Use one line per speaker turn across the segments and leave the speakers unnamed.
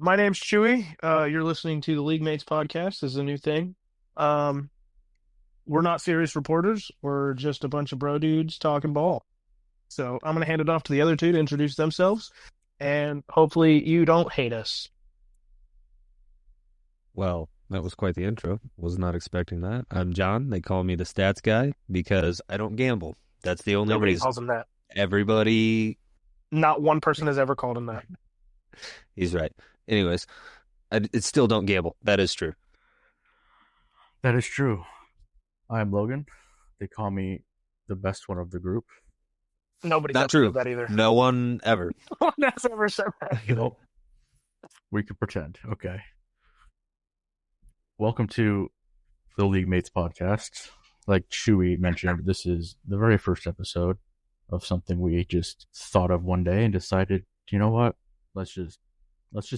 My name's Chewy. You're listening to the League Mates podcast. This is a new thing. Um, we're not serious reporters. We're just a bunch of bro dudes talking ball. So I'm gonna hand it off to the other two to introduce themselves, and hopefully you don't hate us.
Well, that was quite the intro. Was not expecting that. I'm John. They call me the stats guy because I don't gamble. That's the only
Nobody
reason.
calls him that.
Everybody,
Not one person has ever called him that.
he's right. Anyways, it still don't gamble. That is true.
That is true. I'm Logan. They call me the best one of the group.
Nobody's
Not
ever
true.
said that either.
No one ever.
No one has ever said that.
Nope. We could pretend. Okay. Welcome to the League Mates podcast. Like Chewy mentioned, this is the very first episode of something we just thought of one day and decided, you know what? Let's just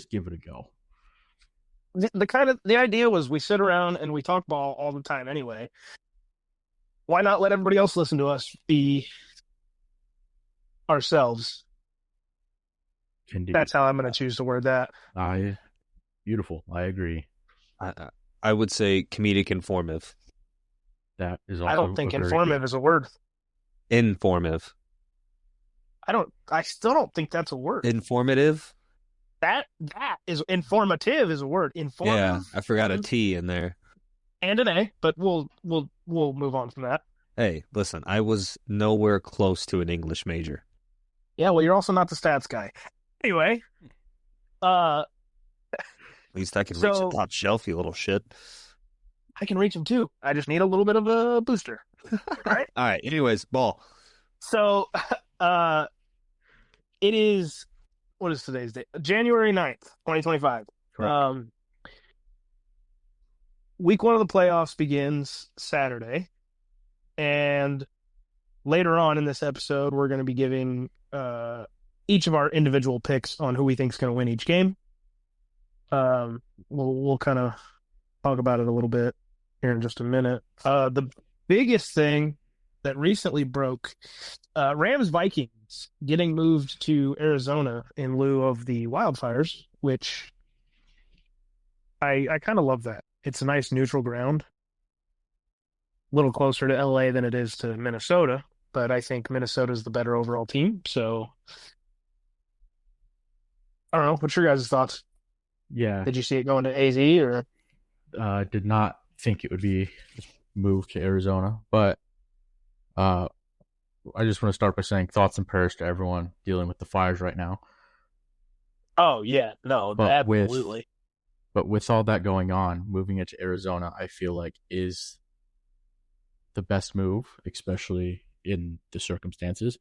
give it a go.
The idea was we sit around and we talk ball all the time anyway. Why not let everybody else listen to us be ourselves?
Indeed.
That's how I'm going to choose to word that.
Beautiful. I agree.
I would say comedic informative.
That is also
I don't think
a very
informative is a word.
Informative.
I still don't think that's a word.
Informative?
That is informative is a word. Informative.
Yeah, I forgot a T in there.
And an A, but we'll move on from that.
Hey, listen, I was nowhere close to an English major.
Yeah, well, you're also not the stats guy. Anyway,
At least I can reach
So-
the top shelf, you little shit.
I can reach him too. I just need a little bit of a booster. Right?
All right, anyways, ball.
So, it is, what is today's date? January 9th, 2025.
Correct.
Week one of the playoffs begins Saturday. And later on in this episode, we're going to be giving each of our individual picks on who we think is going to win each game. We'll kind of talk about it a little bit here in just a minute. The biggest thing that recently broke, Rams Vikings getting moved to Arizona in lieu of the wildfires, which I kind of love that. It's a nice neutral ground. A little closer to LA than it is to Minnesota, but I think Minnesota's the better overall team. So I don't know. What's your guys' thoughts?
Yeah.
Did you see it going to AZ or?
Did not think it would be moved to Arizona, but I just want to start by saying thoughts and prayers to everyone dealing with the fires right now.
Oh yeah, no,
But
absolutely.
But with all that going on, moving it to Arizona, I feel like is the best move, especially in the circumstances.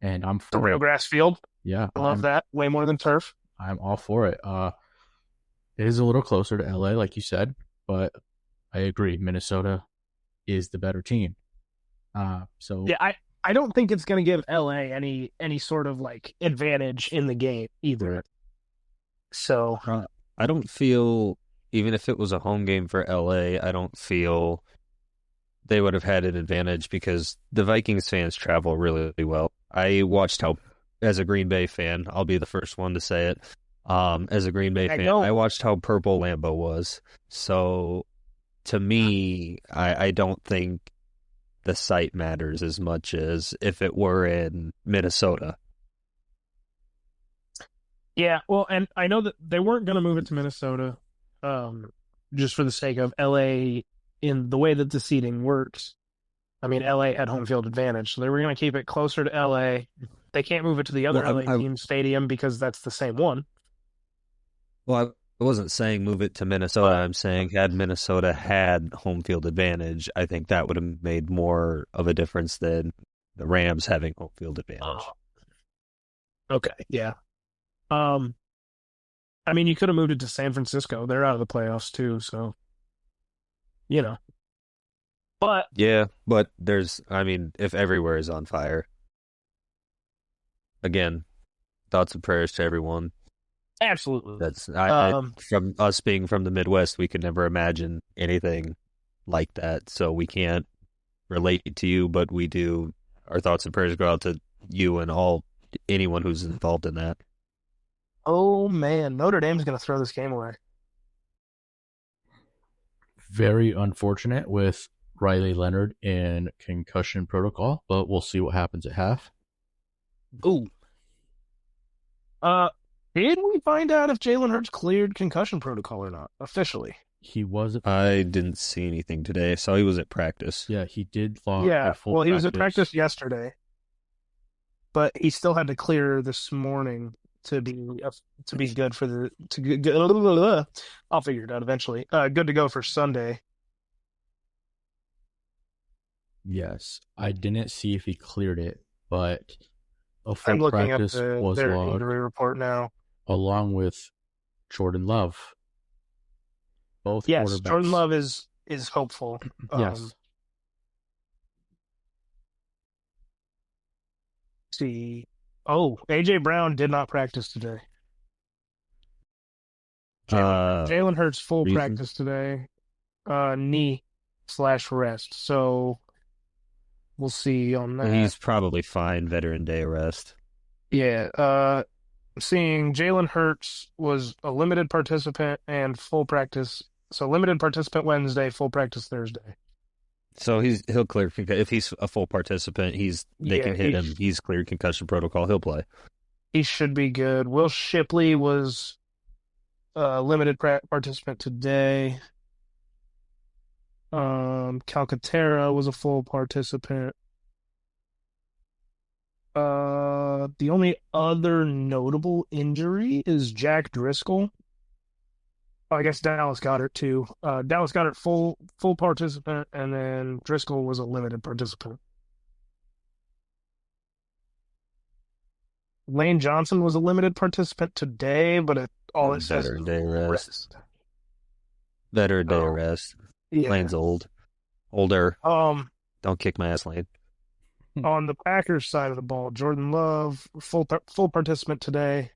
And I'm
The
for
real
it.
grass field.
Yeah,
I love that way more than turf.
I'm all for it. It is a little closer to LA, like you said, but I agree. Minnesota is the better team. So
Yeah, I don't think it's going to give LA any sort of like advantage in the game either.
Right.
So
I don't feel, even if it was a home game for LA, I don't feel they would have had an advantage because the Vikings fans travel really, really well. I watched how, as a Green Bay fan, I'll be the first one to say it. As a Green Bay fan, I watched how purple Lambeau was. So to me, I don't think the site matters as much as if it were in Minnesota.
yeah, well, and I know that they weren't going to move it to Minnesota, just for the sake of LA in the way that the seating works. I mean, LA had home field advantage, so they were going to keep it closer to LA. They can't move it to the other
Well,
LA team stadium because that's the same one.
Well, I wasn't saying move it to Minnesota. I'm saying had Minnesota had home field advantage, I think that would have made more of a difference than the Rams having home field advantage.
Okay, yeah. I mean, you could have moved it to San Francisco. They're out of the playoffs too, so you know. But
Yeah, but if everywhere is on fire, again, thoughts and prayers to everyone.
absolutely,
That's from us being from the Midwest, we could never imagine anything like that, so we can't relate to you, but we do. Our thoughts and prayers go out to you and anyone who's involved in that.
Oh man, Notre Dame's gonna throw this game away.
Very unfortunate with Riley Leonard in concussion protocol, but we'll see what happens at half.
Ooh. Uh, did we find out if Jalen Hurts cleared concussion protocol or not officially?
He was,
I didn't see anything today. So he was at practice.
yeah, he did log
Yeah.
a full
Well, he was at
practice.
practice yesterday, but he still had to clear this morning to be good for the I'll figure it out eventually. Good to go for Sunday.
Yes, I didn't see if he cleared it, but a full
I'm looking up
practice was
their
logged
injury report now.
along with Jordan Love, both
Yes, Jordan
quarterbacks.
Love is hopeful.
Yes,
See. Oh, AJ Brown did not practice today.
Uh,
Jalen Hurts full
reason?
practice today. Knee/rest. So we'll see on that.
He's probably fine. Veteran day arrest.
Yeah. Seeing Jalen Hurts was a limited participant and full practice. So limited participant Wednesday, full practice Thursday.
So he'll clear if he's a full participant. They
Yeah,
can hit him. He's cleared concussion protocol. He'll play.
he should be good. Will Shipley was a limited participant today. Calcaterra was a full participant. The only other notable injury is Jack Driscoll. Oh, I guess Dallas Goedert too. Dallas Goedert full participant, and then Driscoll was a limited participant. Lane Johnson was a limited participant today, but all it says is
Veteran day arrest.
rest.
Veteran day
Oh,
arrest.
yeah.
Lane's older.
Um,
Don't kick my ass, Lane.
on the Packers side of the ball, Jordan Love full participant today.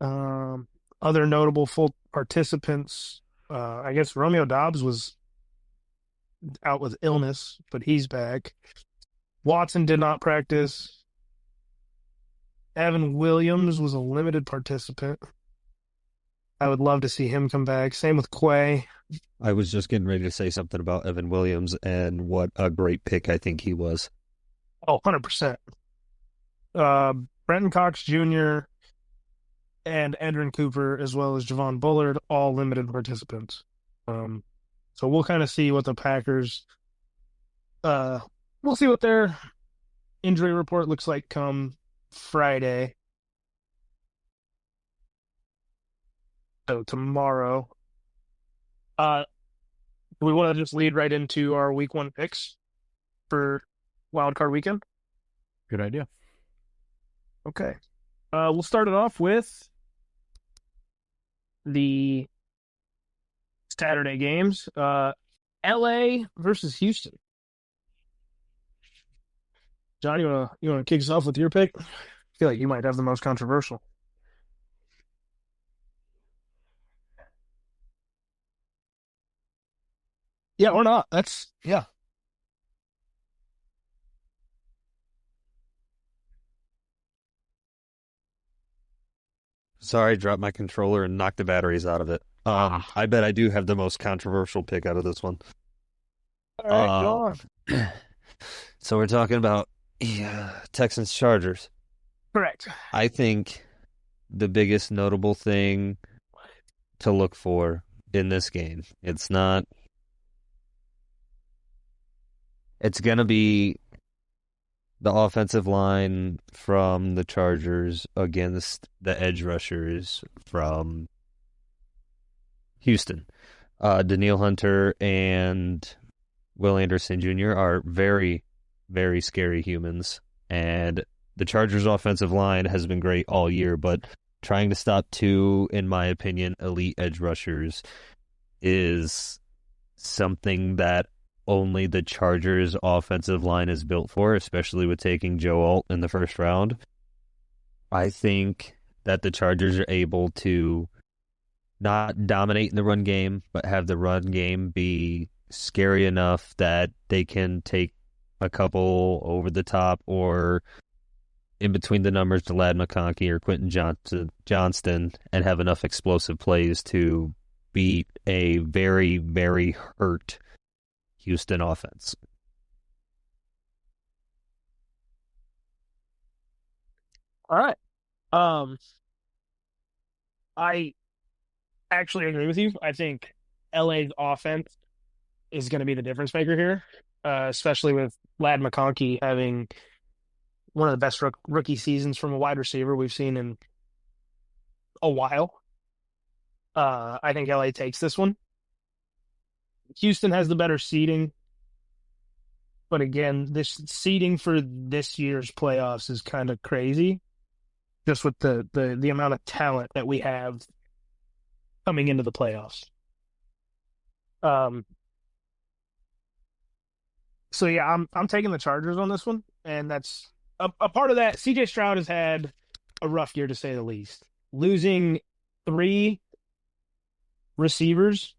Other notable full participants, I guess Romeo Dobbs was out with illness, but he's back. Watson did not practice. Evan Williams was a limited participant. I would love to see him come back. Same with Quay.
I was just getting ready to say something about Evan Williams and what a great pick I think he was.
Oh, 100%. Brenton Cox Jr. and Andrew Cooper, as well as Javon Bullard, all limited participants. So we'll kind of see what the Packers, we'll see what their injury report looks like come Friday. So tomorrow. Do we want to just lead right into our week one picks for Wild Card Weekend?
good idea.
Okay. We'll start it off with the Saturday games. LA versus Houston. John, you wanna kick us off with your pick? I feel like you might have the most controversial. Yeah, or not. That's yeah.
Sorry, dropped my controller and knocked the batteries out of it. I bet I do have the most controversial pick out of this one.
All right, go on.
So we're talking about Texans Chargers.
Correct.
I think the biggest notable thing to look for in this game, it's going to be the offensive line from the Chargers against the edge rushers from Houston. Daniil Hunter and Will Anderson Jr. are very, very scary humans. And the Chargers' offensive line has been great all year, but trying to stop two, in my opinion, elite edge rushers is something that only the Chargers' offensive line is built for, especially with taking Joe Alt in the first round. I think that the Chargers are able to not dominate in the run game, but have the run game be scary enough that they can take a couple over the top, or in between the numbers to Lad McConkey or Quentin Johnston and have enough explosive plays to beat a very, very hurt Houston offense.
All right. I actually agree with you. I think LA's offense is going to be the difference maker here, especially with Lad McConkey having one of the best rookie seasons from a wide receiver we've seen in a while. I think LA takes this one. Houston has the better seeding, but again, this seeding for this year's playoffs is kind of crazy, just with the amount of talent that we have coming into the playoffs. Um, so yeah, I'm taking the Chargers on this one, and that's a part of that. CJ Stroud has had a rough year to say the least, losing 3 receivers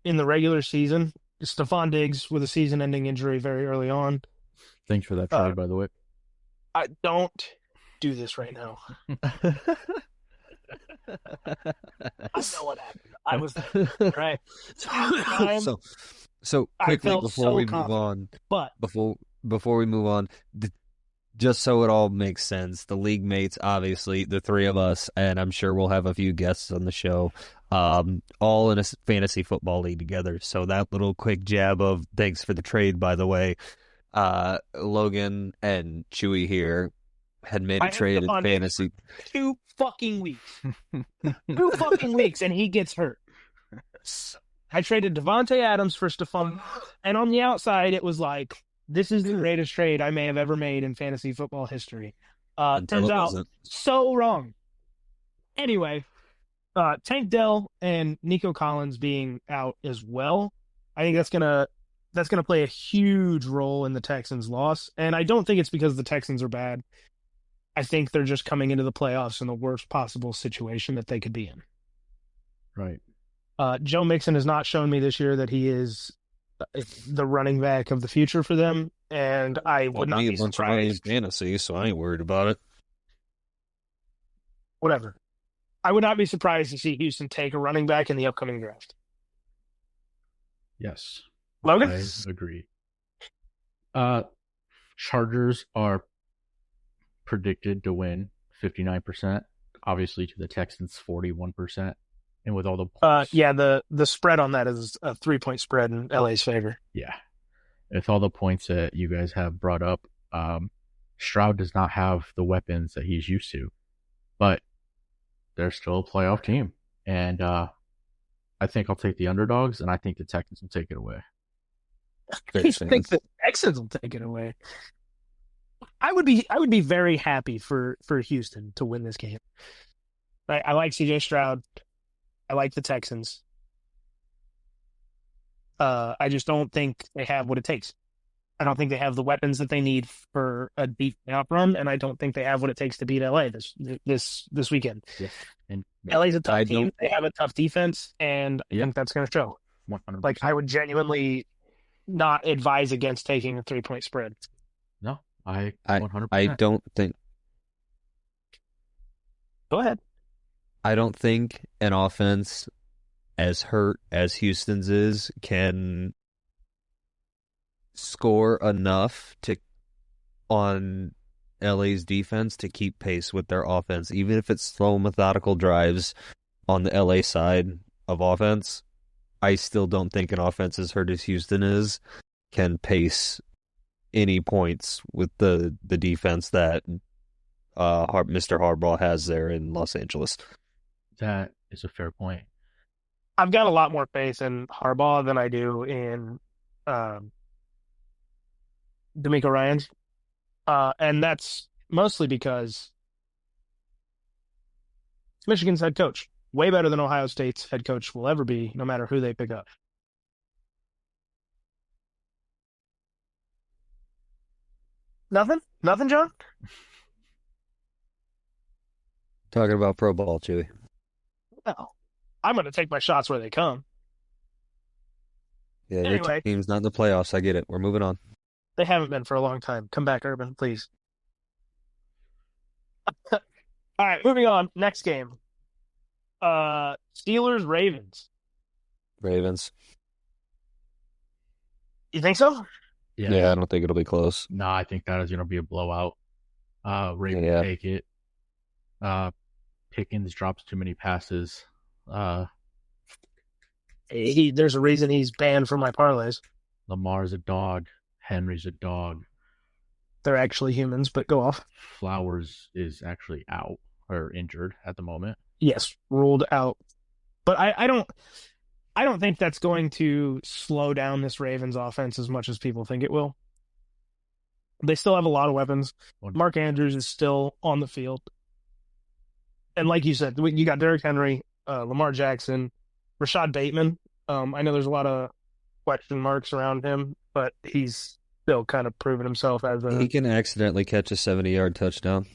in the regular season. Stephon Diggs with a season-ending injury very early on.
Thanks for that trade, by the way.
I don't do this right now. I know what happened. I was right.
So quickly before we move on,
but
before we move on, just so it all makes sense, the league mates, obviously the 3 of us, and I'm sure we'll have a few guests on the show, all in a fantasy football league together. So that little quick jab of thanks for the trade, by the way, Logan and Chewy here had made a trade in fantasy
2 fucking weeks. 2 fucking weeks, and he gets hurt. I traded Devontae Adams for Stephon, and on the outside, it was like, this is the greatest trade I may have ever made in fantasy football history. Turns out, so wrong. Anyway, Tank Dell and Nico Collins being out as well, I think that's gonna play a huge role in the Texans' loss. And I don't think it's because the Texans are bad. I think they're just coming into the playoffs in the worst possible situation that they could be in.
Right.
Joe Mixon has not shown me this year that he is the running back of the future for them, and I would not be surprised.
Fantasy, so I ain't worried about it.
Whatever. I would not be surprised to see Houston take a running back in the upcoming draft.
Yes.
Logan?
I agree. Chargers are predicted to win 59%, obviously to the Texans 41%. And with all the points,
the spread on that is a 3-point spread in LA's favor.
Yeah. With all the points that you guys have brought up, Stroud does not have the weapons that he's used to, but they're still a playoff team. And I think I'll take the underdogs, and I think the Texans will take it away.
I think the Texans will take it away. I would be very happy for Houston to win this game. I like CJ Stroud. I like the Texans. I just don't think they have what it takes. I don't think they have the weapons that they need for a deep playoff run, and I don't think they have what it takes to beat LA this weekend.
Yeah. And
LA's a tough team. They have a tough defense, and I think that's going to show.
100%.
Like, I would genuinely not advise against taking a 3-point spread.
No, I 100%.
I don't think.
Go ahead.
I don't think an offense as hurt as Houston's is can score enough on LA's defense to keep pace with their offense, even if it's slow, methodical drives on the LA side of offense. I still don't think an offense as hurt as Houston is can pace any points with the defense that Mr. Harbaugh has there in Los Angeles.
That is a fair point.
I've got a lot more faith in Harbaugh than I do in D'Amico Ryans. And that's mostly because it's Michigan's head coach. Way better than Ohio State's head coach will ever be, no matter who they pick up. Nothing? Nothing, John?
Talking about pro ball, Chewy.
No. I'm going to take my shots where they come.
Yeah,
Anyway.
your team's not in the playoffs. I get it. We're moving on.
They haven't been for a long time. Come back, Urban, please. All right, moving on. Next game. Steelers Ravens.
Ravens.
You think so?
Yeah, I
Yes.
don't think it'll be close.
No, I think that is going to be a blowout. Ravens
Yeah.
take it. Uh, Pickens drops too many passes. Uh,
There's a reason he's banned from my parlays.
Lamar's a dog. Henry's a dog.
They're actually humans, but go off.
Flowers is actually out or injured at the moment.
Yes, ruled out. But I don't think that's going to slow down this Ravens offense as much as people think it will. They still have a lot of weapons. Mark Andrews is still on the field. And like you said, you got Derrick Henry, Lamar Jackson, Rashad Bateman. I know there's a lot of question marks around him, but he's still kind of proven himself as
He can accidentally catch a 70-yard touchdown.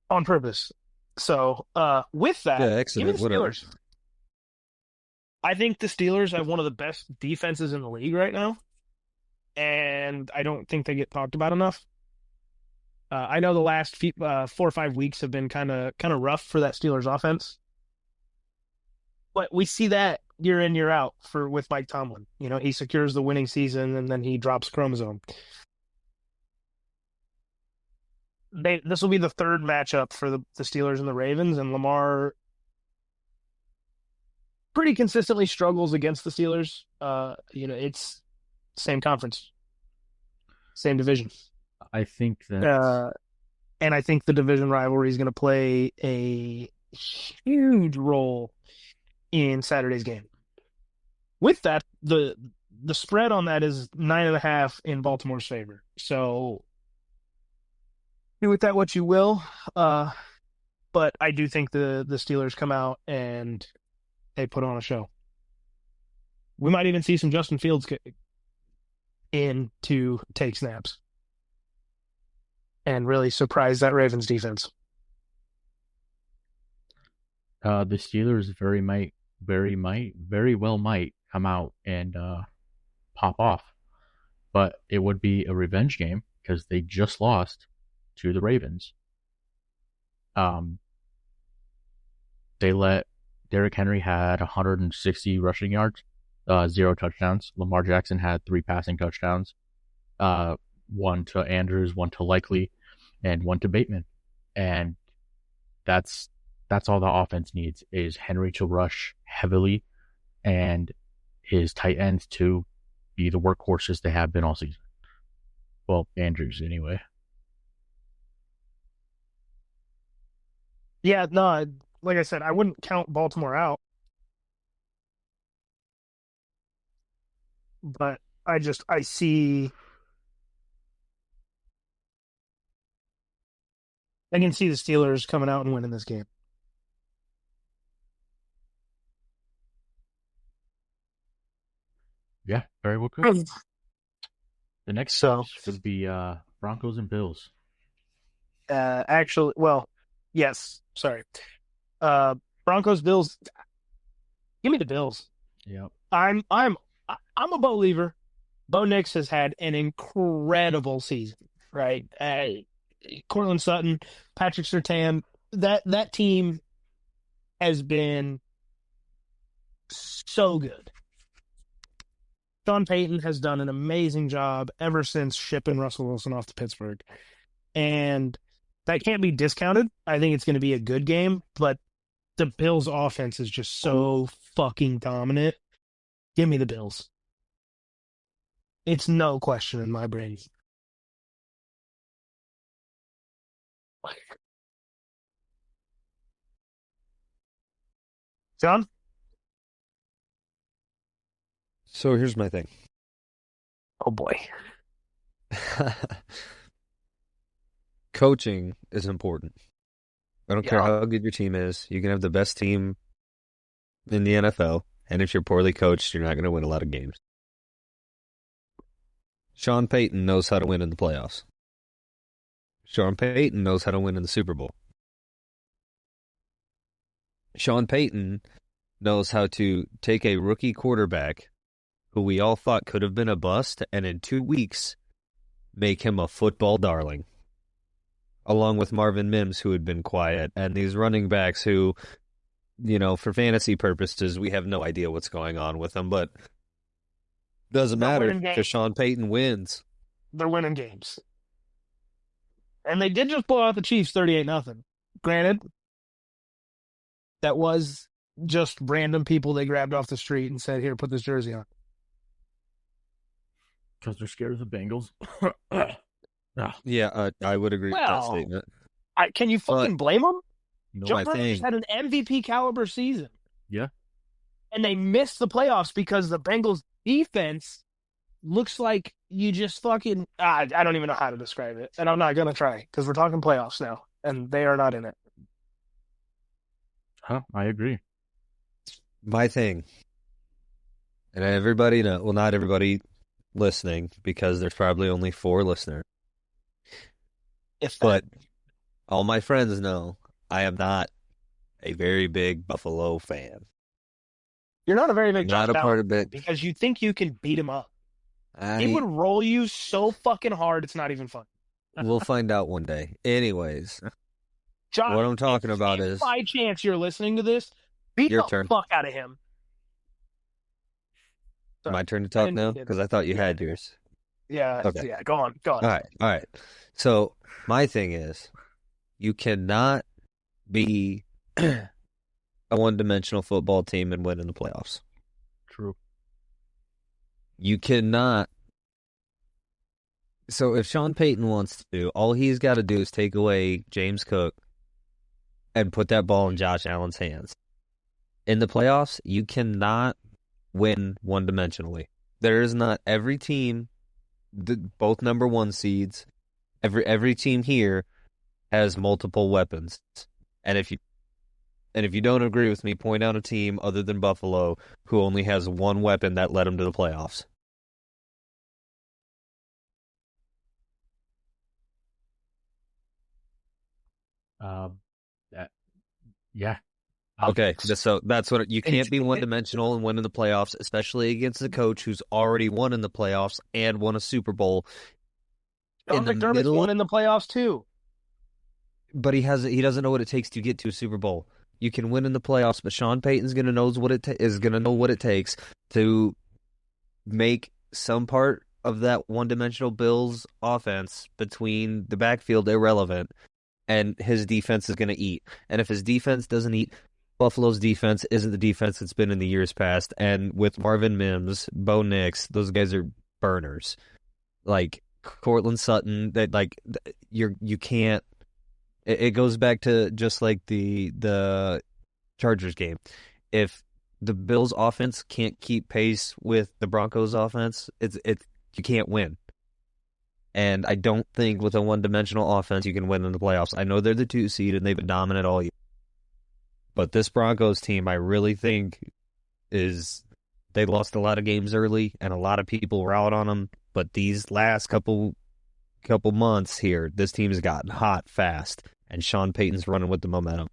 on purpose. So with that,
Yeah,
give me
accident,
the
whatever.
Steelers. I think the Steelers have one of the best defenses in the league right now, and I don't think they get talked about enough. I know the last 4 or 5 weeks have been kind of rough for that Steelers offense, but we see that year in year out with Mike Tomlin. You know, he secures the winning season and then he drops chromosome. This will be the third matchup for the Steelers and the Ravens, and Lamar pretty consistently struggles against the Steelers. It's same conference, same division.
I think that
And I think the division rivalry is going to play a huge role in Saturday's game. With that, the spread on that is 9.5 in Baltimore's favor. So do with that what you will. But I do think the Steelers come out and they put on a show. We might even see some Justin Fields in to take snaps and really surprise that Ravens defense.
the Steelers very well might come out and pop off, but it would be a revenge game because they just lost to the Ravens. They let Derrick Henry had 160 rushing yards, 0 touchdowns. Lamar Jackson had 3 passing touchdowns, one to Andrews, one to Likely, and one to Bateman. And that's all the offense needs is Henry to rush heavily and his tight ends to be the workhorses they have been all season. Well, Andrews anyway.
Yeah, no, like I said, I wouldn't count Baltimore out, but I can see the Steelers coming out and winning this game.
Yeah, very well could. The next
So,
would be Broncos and Bills.
actually, well, yes, sorry. Broncos, Bills, give me the Bills.
Yep.
I'm a believer. Bo Nix has had an incredible season, right? Cortland Sutton, Patrick Surtain, that team has been so good. Sean Payton has done an amazing job ever since shipping Russell Wilson off to Pittsburgh. And that can't be discounted. I think it's going to be a good game, but the Bills' offense is just so fucking dominant. Give me the Bills. It's no question in my brain. John?
So here's my thing.
Oh boy.
Coaching is important. I don't care
Yeah.
how good your team is. You can have the best team in the NFL, and if you're poorly coached, you're not going to win a lot of games. Sean Payton knows how to win in the playoffs. Sean Payton knows how to win in the Super Bowl. Sean Payton knows how to take a rookie quarterback who we all thought could have been a bust, and in 2 weeks, make him a football darling. along with Marvin Mims, who had been quiet, and these running backs who, for fantasy purposes, we have no idea what's going on with them, but doesn't
They're
matter
winning
because
games.
Sean Payton wins.
They're winning games. And they did just blow out the Chiefs 38-0. Granted, that was just random people they grabbed off the street and said, "Here, put this jersey on."
Because they're scared of the Bengals.
Yeah, I would agree with that
Well,
statement.
can you fucking blame them?
No,
Joe
my
Burrow
thing-
just had an MVP caliber season.
Yeah.
And they missed the playoffs because the Bengals defense looks like you just fucking... I don't even know how to describe it. And I'm not going to try because we're talking playoffs now. And they are not in it.
Huh, I agree.
My thing, and everybody know, well, not everybody listening because there's probably only 4 listeners, but all my friends know I am not a very big Buffalo fan.
You're not a very big
Not
Josh
a part
Allen
of it.
because you think you can beat him up. He would roll you so fucking hard, it's not even fun.
We'll find out one day. Anyways,
Josh,
what I'm talking about
if
is
by chance you're listening to this, beat
Your
the
turn.
fuck out of him. Sorry.
my turn to talk
didn't
now
mean to-
because I thought you
Yeah.
had yours.
Yeah,
Okay.
yeah, go on.
All right. So my thing is, you cannot be a one-dimensional football team and win in the playoffs.
True.
You cannot. So if Sean Payton wants to, all he's got to do is take away James Cook and put that ball in Josh Allen's hands. In the playoffs, you cannot win one-dimensionally. There is not every team, both number 1 seeds, every team here has multiple weapons. And if you don't agree with me, point out a team other than Buffalo who only has one weapon that led them to the playoffs.
Yeah.
Okay, so that's what you can't be one-dimensional and win in the playoffs, especially against a coach who's already won in the playoffs and won a Super Bowl.
Sean McDermott's won in the playoffs too.
But he doesn't know what it takes to get to a Super Bowl. You can win in the playoffs, but Sean Payton's gonna know what it takes to make some part of that one-dimensional Bills offense between the backfield irrelevant, and his defense is gonna eat. And if his defense doesn't eat, Buffalo's defense isn't the defense it's been in the years past. And with Marvin Mims, Bo Nix, those guys are burners. Like Cortland Sutton, you can't. It goes back to just like the Chargers game. If the Bills' offense can't keep pace with the Broncos' offense, you can't win. And I don't think with a one-dimensional offense you can win in the playoffs. I know they're the 2 seed and they've been dominant all year. But this Broncos team, I really think, they lost a lot of games early and a lot of people were out on them. But these last couple months here, this team has gotten hot fast, and Sean Payton's running with the momentum.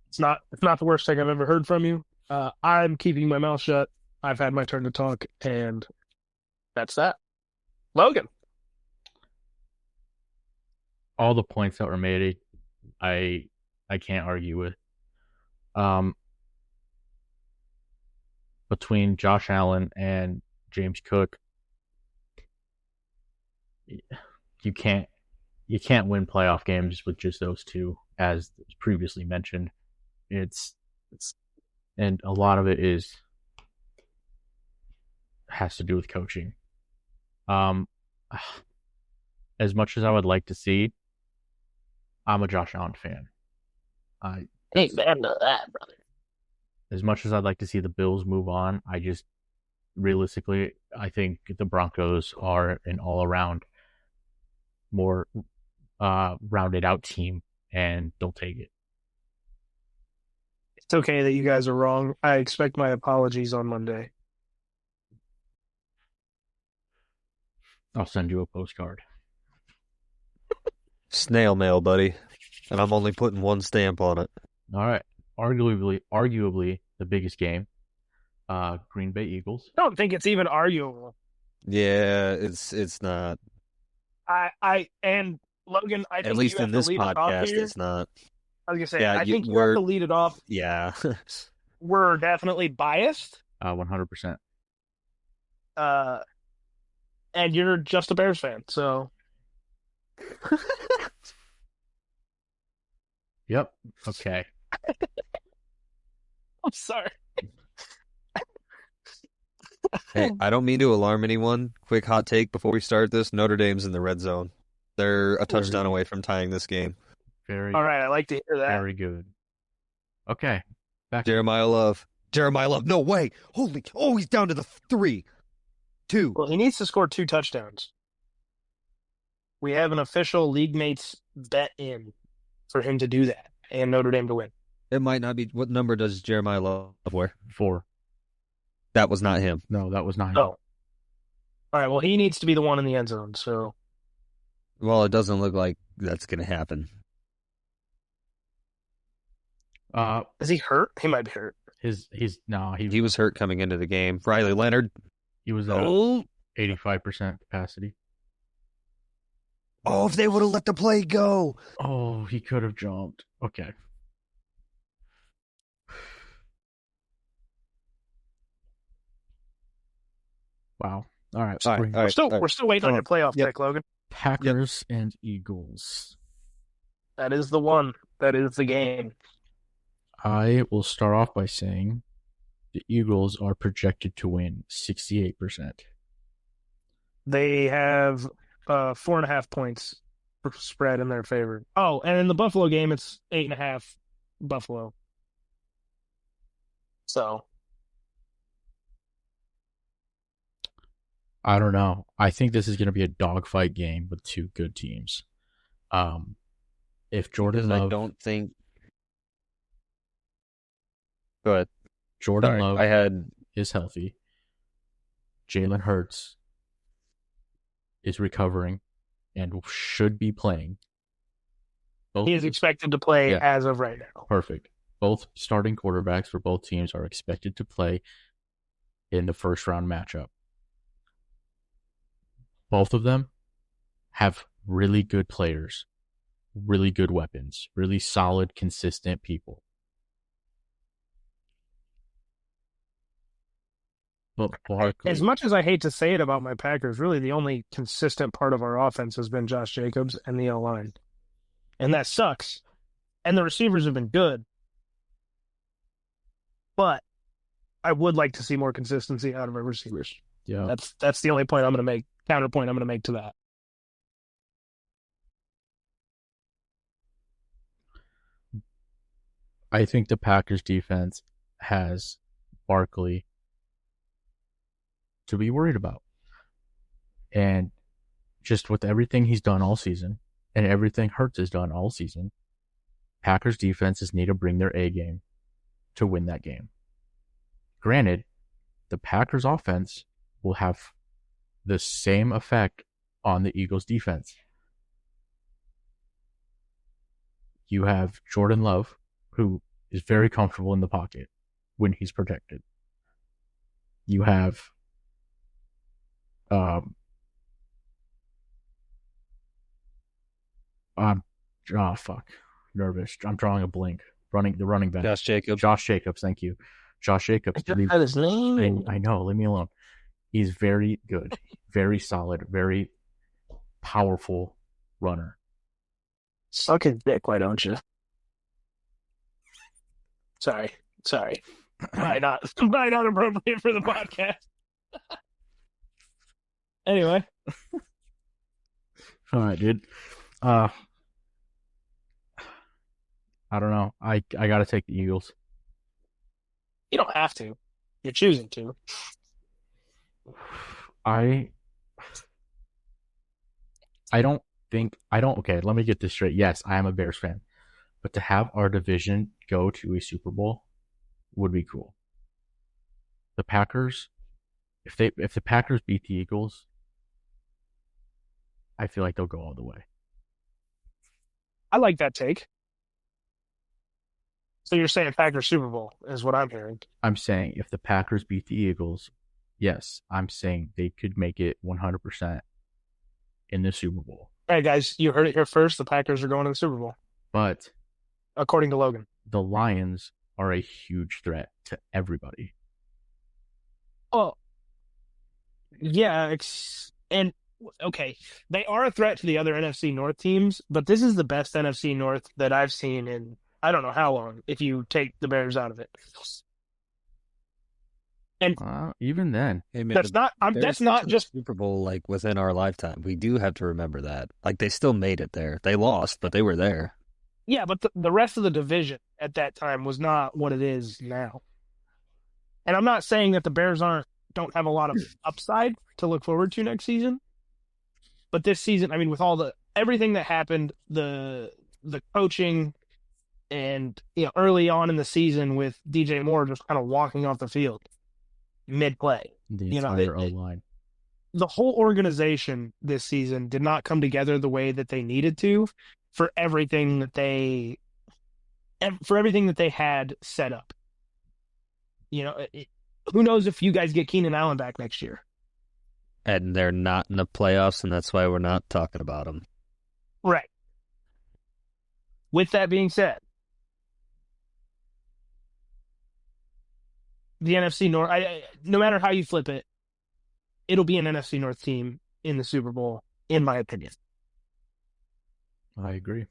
It's not the worst thing I've ever heard from you. I'm keeping my mouth shut. I've had my turn to talk, and that's that. Logan.
All the points that were made, I can't argue with. Between Josh Allen and James Cook, you can't win playoff games with just those two, as previously mentioned. It's and a lot of it has to do with coaching. As much as I would like to see, I'm a Josh Allen fan.
Amen to that, brother.
As much as I'd like to see the Bills move on, realistically, I think the Broncos are an all-around more rounded out team, and they'll take it.
It's okay that you guys are wrong. I expect my apologies on Monday.
I'll send you a postcard.
Snail mail, buddy. And I'm only putting one stamp on it.
All right. Arguably the biggest game. Green Bay Eagles.
I don't think it's even arguable.
Yeah, it's not.
And Logan, I
At
think you
least
have
in
to
this
lead us off
podcast,
here.
it's not.
I was gonna say,
Yeah,
I think you have to lead it off.
yeah.
We're definitely biased,
100%.
and you're just a Bears fan, so
Yep. Okay.
I'm sorry.
Hey, I don't mean to alarm anyone. Quick hot take before we start this. Notre Dame's in the red zone. They're a touchdown away from tying this game.
Very,
All right, I like to hear that.
very good. Okay. Back.
Jeremiah Love. No way. He's down to the 3, 2.
Well, he needs to score 2 touchdowns. We have an official league mates bet in for him to do that and Notre Dame to win.
It might not be. What number does Jeremiah Love wear?
4.
That was not him.
No, that was not him.
Oh. All right, well, he needs to be the one in the end zone, so.
Well, it doesn't look like that's going to happen.
Is he hurt? He might be hurt.
He
was hurt coming into the game. Riley Leonard.
He was at 85% capacity.
Oh, if they would have let the play go.
Oh, he could have jumped. Okay. Wow. All right.
We're still waiting on your playoff pick, Logan.
Packers and Eagles.
That is the one. That is the game.
I will start off by saying the Eagles are projected to win 68%.
They have 4.5 points spread in their favor. Oh, and in the Buffalo game, it's 8.5 Buffalo. So.
I don't know. I think this is going to be a dogfight game with 2 good teams. If Jordan Love,
I don't think. Go ahead.
Jordan Love is healthy. Jalen Hurts is recovering and should be playing.
He is expected to play as of right now.
Perfect. Both starting quarterbacks for both teams are expected to play in the first round matchup. Both of them have really good players, really good weapons, really solid, consistent people. But Barkley,
as much as I hate to say it about my Packers, really the only consistent part of our offense has been Josh Jacobs and the O-line. And that sucks. And the receivers have been good. But I would like to see more consistency out of our receivers.
Yeah.
That's the only point I'm going to make, counterpoint I'm going to make to that.
I think the Packers defense has Barkley to be worried about. And just with everything he's done all season and everything Hurts has done all season, Packers defenses need to bring their A game to win that game. Granted, the Packers offense will have the same effect on the Eagles defense. You have Jordan Love, who is very comfortable in the pocket when he's protected. You have nervous. I'm drawing a blank. The running back. Josh Jacobs, thank you. Josh Jacobs.
I just had his name.
I know, leave me alone. He's very good, very solid, very powerful runner.
Suck his dick, why don't you? Sorry. Might not appropriate for the podcast. Anyway.
All right, dude. I don't know. I got to take the Eagles.
You don't have to. You're choosing to.
Okay, let me get this straight. Yes, I am a Bears fan. But to have our division go to a Super Bowl would be cool. The Packers, if the Packers beat the Eagles, I feel like they'll go all the way.
I like that take. So you're saying Packers Super Bowl is what I'm hearing.
I'm saying if the Packers beat the Eagles, yes, I'm saying they could make it 100%. in the Super Bowl.
All right, guys, you heard it here first. The Packers are going to the Super Bowl,
But
according to Logan.
the Lions are a huge threat to everybody.
Oh, yeah, and okay, they are a threat to the other NFC North teams, but this is the best NFC North that I've seen in I don't know how long, if you take the Bears out of it. And
Even then,
Hey, man,
that's not
Bears
that's not
to the
just
Super Bowl like within our lifetime. We do have to remember that. Like they still made it there. They lost, but they were there.
yeah, but the rest of the division at that time was not what it is now. And I'm not saying that the Bears don't have a lot of upside to look forward to next season. But this season, I mean, with all everything that happened, the coaching and early on in the season with DJ Moore just kind of walking off the field mid play.
the entire O line.
The whole organization this season did not come together the way that they needed to for everything that they had set up. Who knows if you guys get Keenan Allen back next year?
And they're not in the playoffs, and that's why we're not talking about them.
Right. With that being said, the NFC North, no matter how you flip it, it'll be an NFC North team in the Super Bowl, in my opinion.
I agree.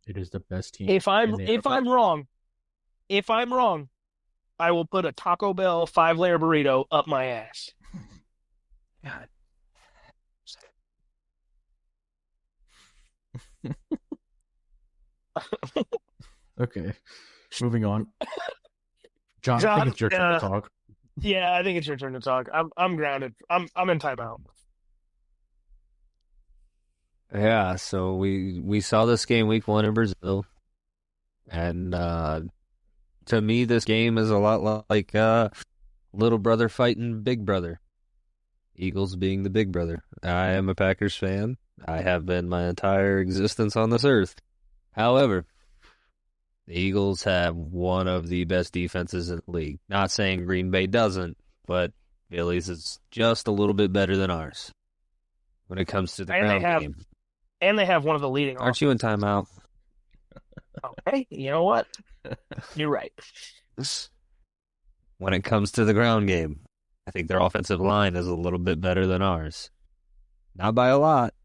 It is the best team.
If I'm wrong, I will put a Taco Bell 5-layer burrito up my ass. God.
Okay, moving on. John, I think it's your turn to talk.
Yeah, I think it's your turn to talk. I'm grounded. I'm in timeout.
Yeah, so we saw this game week 1 in Brazil, and to me, this game is a lot like little brother fighting big brother. Eagles being the big brother. I am a Packers fan. I have been my entire existence on this earth. However, the Eagles have one of the best defenses in the league. Not saying Green Bay doesn't, but Philly's is just a little bit better than ours when it comes to the ground game.
And they have one of the leading.
Aren't you in timeout?
Okay, you know what? You're right.
When it comes to the ground game, I think their offensive line is a little bit better than ours. Not by a lot,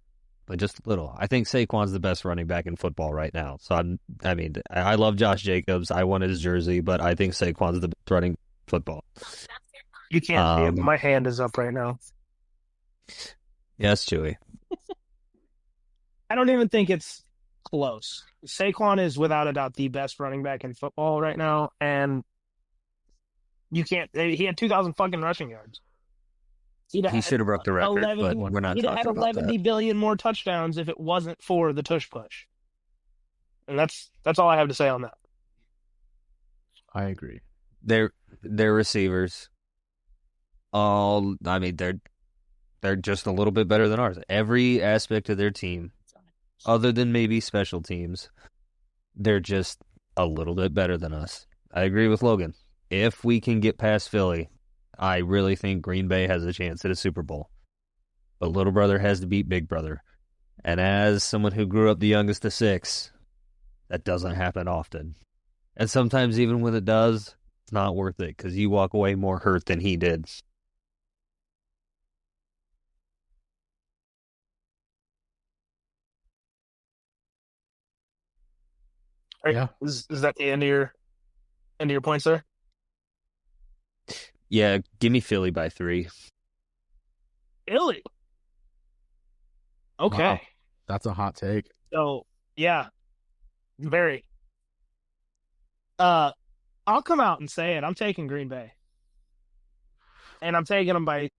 but just a little. I think Saquon's the best running back in football right now. So I love Josh Jacobs. I want his jersey, but I think Saquon's the best running football.
You can't see it, but my hand is up right now.
Yes, Chewy.
I don't even think it's close. Saquon is without a doubt the best running back in football right now, and you can't. He had 2,000 fucking rushing yards.
He should have broke the record, but we're not talking about that.
He'd had 11 billion more touchdowns if it wasn't for the tush push. And that's all I have to say on that.
I agree.
Their receivers, they're just a little bit better than ours. Every aspect of their team, other than maybe special teams, they're just a little bit better than us. I agree with Logan. If we can get past Philly, I really think Green Bay has a chance at a Super Bowl. But little brother has to beat big brother. And as someone who grew up the youngest of 6, that doesn't happen often. And sometimes even when it does, it's not worth it because you walk away more hurt than he did.
Yeah. Is that the end of your points there?
Yeah, give me Philly by 3.
Philly? Okay.
Wow. That's a hot take.
So, yeah. Very. I'll come out and say it. I'm taking Green Bay. And I'm taking them by...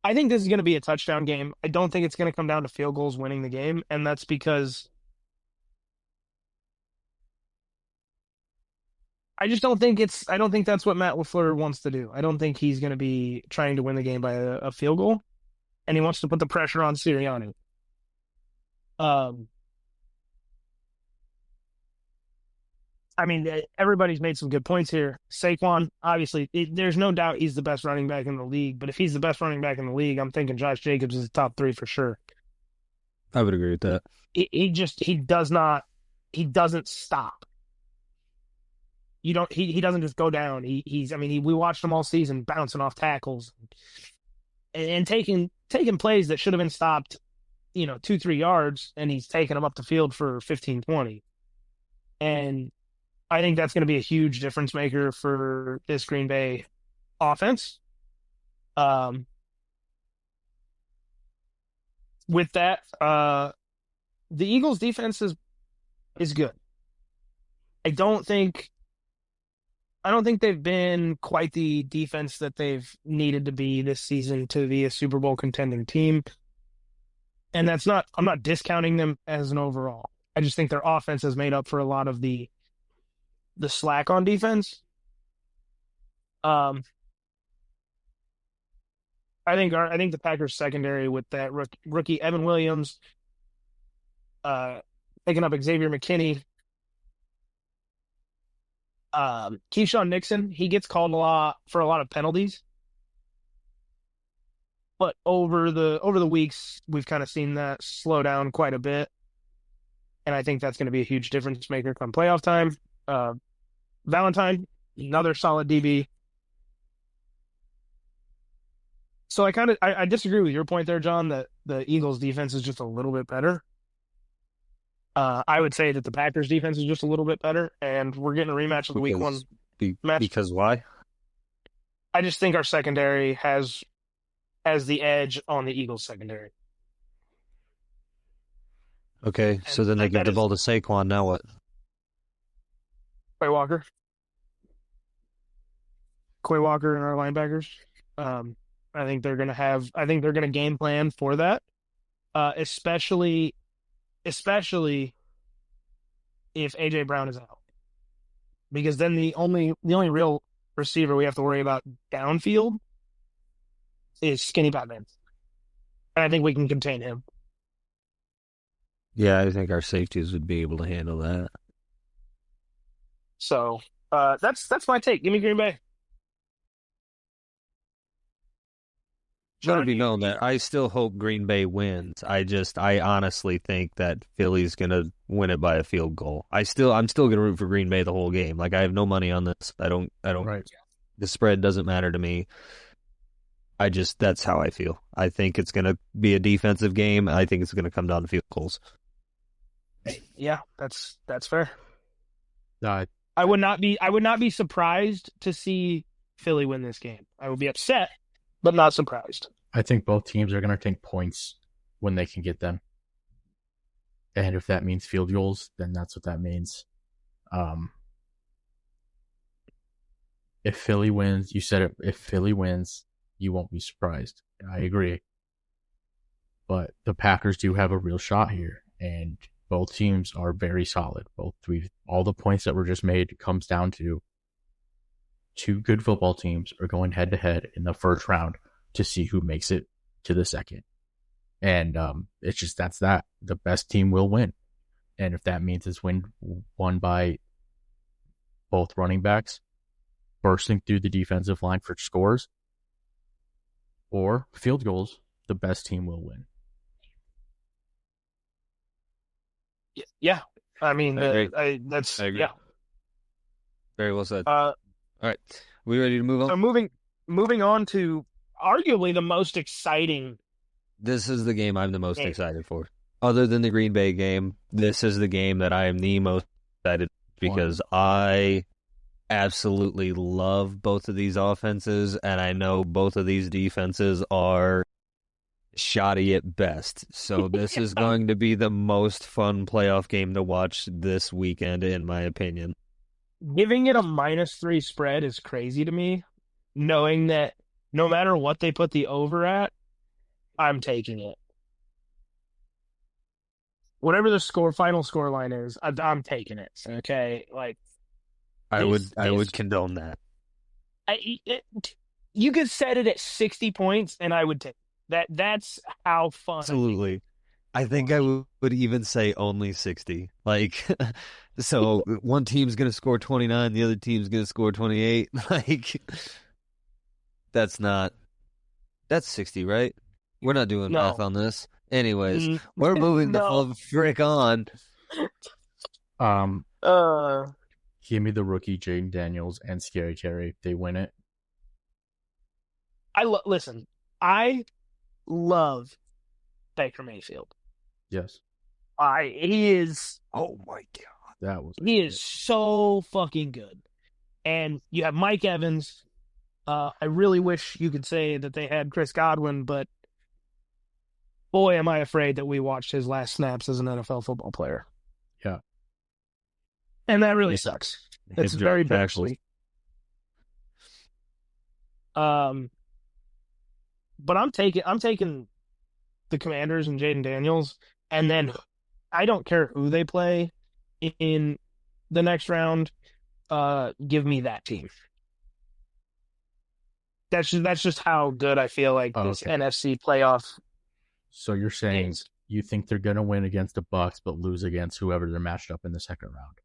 I think this is going to be a touchdown game. I don't think it's going to come down to field goals winning the game, and that's because... I don't think that's what Matt LaFleur wants to do. I don't think he's going to be trying to win the game by a field goal, and he wants to put the pressure on Sirianni. I I mean, everybody's made some good points here. Saquon, obviously, there's no doubt he's the best running back in the league. But if he's the best running back in the league, I'm thinking Josh Jacobs is the top 3 for sure.
I would agree with that.
He doesn't stop. He doesn't just go down. We watched him all season bouncing off tackles and taking plays that should have been stopped, 2-3 yards, and he's taking them up the field for 15, 20. And I think that's going to be a huge difference maker for this Green Bay offense. With that, the Eagles defense is good. I don't think they've been quite the defense that they've needed to be this season to be a Super Bowl contending team. And I'm not discounting them as an overall. I just think their offense has made up for a lot of the slack on defense. I think the Packers secondary with that rookie Evan Williams, picking up Xavier McKinney, Keyshawn Nixon, he gets called for a lot of penalties. But over the weeks, we've kind of seen that slow down quite a bit. And I think that's going to be a huge difference maker come playoff time. Valentine, another solid DB. So I disagree with your point there, John, that the Eagles defense is just a little bit better. I would say that the Packers defense is just a little bit better, and we're getting a rematch of the week 1 match.
Because why?
I just think our secondary has the edge on the Eagles secondary.
Okay, so then they give the ball to Saquon. Now what?
Quay Walker and our linebackers. I think they're gonna game plan for that. Especially if AJ Brown is out. Because then the only real receiver we have to worry about downfield is Skinny Batman. And I think we can contain him.
Yeah, I think our safeties would be able to handle that.
So that's my take. Give me Green Bay.
Let it be known that I still hope Green Bay wins. I honestly think that Philly's gonna win it by a field goal. I'm still gonna root for Green Bay the whole game. Like, I have no money on this. I don't.
Right.
The spread doesn't matter to me. That's how I feel. I think it's gonna be a defensive game. I think it's gonna come down to field goals.
Yeah, that's fair.
I
would not be surprised to see Philly win this game. I would be upset, but not surprised.
I think both teams are going to take points when they can get them. And if that means field goals, then that's what that means. If Philly wins, you said it, if Philly wins, you won't be surprised. I agree. But the Packers do have a real shot here, and both teams are very solid. All the points that were just made comes down to two good football teams are going head to head in the first round to see who makes it to the second. And it's just that the best team will win. And if that means it's won by both running backs bursting through the defensive line for scores or field goals, the best team will win.
Yeah. I mean,
I agree. I agree.
Yeah.
Very well said. All right. We ready to move on?
So moving on to arguably the most exciting.
This is the game I'm the most excited for. Other than the Green Bay game, this is the game that I am the most excited because I absolutely love both of these offenses, and I know both of these defenses are shoddy at best. So this is going to be the most fun playoff game to watch this weekend, in my opinion.
Giving it a -3 spread is crazy to me, knowing that no matter what they put the over at, I'm taking it. Whatever the final score line is, I'm taking it. Okay, like
I would condone that.
You could set it at 60 points, and I would take that. That's how fun.
Absolutely. I think I would even say only 60. Like, so one team's going to score 29, the other team's going to score 28. Like, that's not, that's 60, right? We're not doing math
No.
on this. Anyways,
Mm,
we're moving the
no.
full frick on.
Um,
Uh,
Give me the rookie Jaden Daniels and Scary Terry. They win it.
Listen, I love Baker Mayfield.
Yes,
He is
Oh my God.
that was.
he is so fucking good. And you have Mike Evans. I really wish you could say that they had Chris Godwin, but boy, am I afraid that we watched his last snaps as an NFL football player.
Yeah.
And that really sucks. It's very bittersweet. But I'm taking the Commanders and Jaden Daniels, and then I don't care who they play in the next round. Give me that team. That's just how good I feel like this
Okay.
NFC playoff.
So you're saying
is.
you think they're gonna win against the Bucks, but lose against whoever they're matched up in the second round?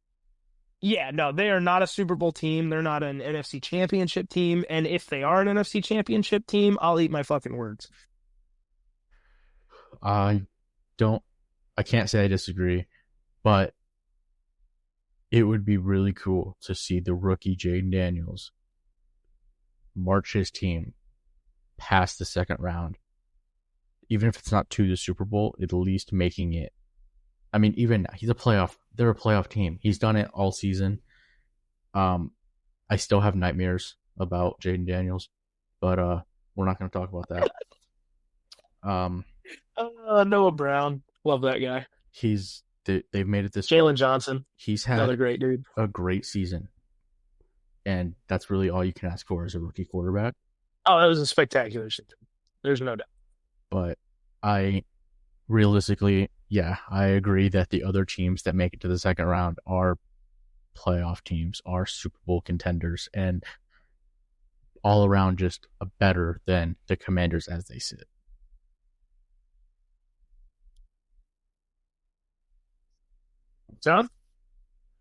Yeah, no, they are not a Super Bowl team. They're not an NFC Championship team. And if they are an NFC Championship team, I'll eat my fucking words.
I don't. I can't say I disagree, but it would be really cool to see the rookie Jaden Daniels march his team past the second round, even if it's not to the Super Bowl, at least making it. I mean, even he's a playoff. They're a playoff team. He's done it all season. I still have nightmares about Jaden Daniels, but we're not going to talk about that.
Noah Brown, love that guy.
They've made it this.
Jalen Johnson,
He's had
another great dude.
a great season, and that's really all you can ask for as a rookie quarterback.
Oh, that was a spectacular season. There's no doubt.
But realistically, yeah, I agree that the other teams that make it to the second round are playoff teams, are Super Bowl contenders, and all around just better than the Commanders as they sit.
John?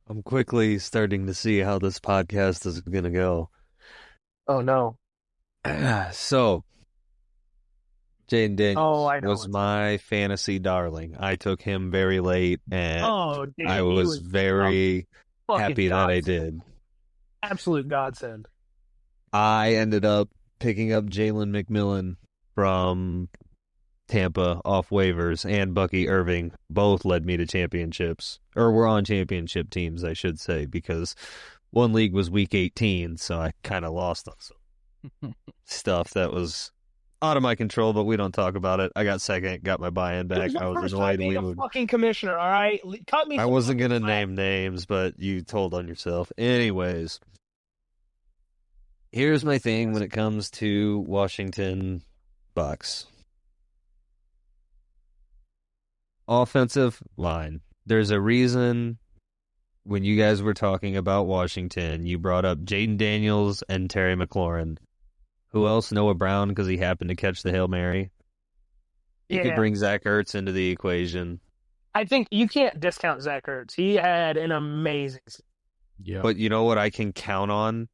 I'm quickly starting to see how this podcast is going to go.
Oh, no.
So, Jaden Daniels
I know
was my fantasy darling. I took him very late, and
dude,
I
he
was very
fucking
happy that I
godsend.
did.
Absolute godsend.
I ended up picking up Jalen McMillan from Tampa off waivers, and Bucky Irving both led me to championships, or were on championship teams, I should say, because one league was week 18, so I kind of lost on some stuff that was out of my control, but we don't talk about it. I got second, got my buy-in back. I was annoyed.
Being a fucking commissioner, all right? Cut me.
I wasn't going to name names, but you told on yourself. Anyways, here's my thing when it comes to Washington Bucks. Offensive line. There's a reason when you guys were talking about Washington, you brought up Jaden Daniels and Terry McLaurin. Who else? Noah Brown, because he happened to catch the Hail Mary. You could bring Zach Ertz into the equation.
I think you can't discount Zach Ertz. He had an amazing season.
Yeah.
But you know what I can count on?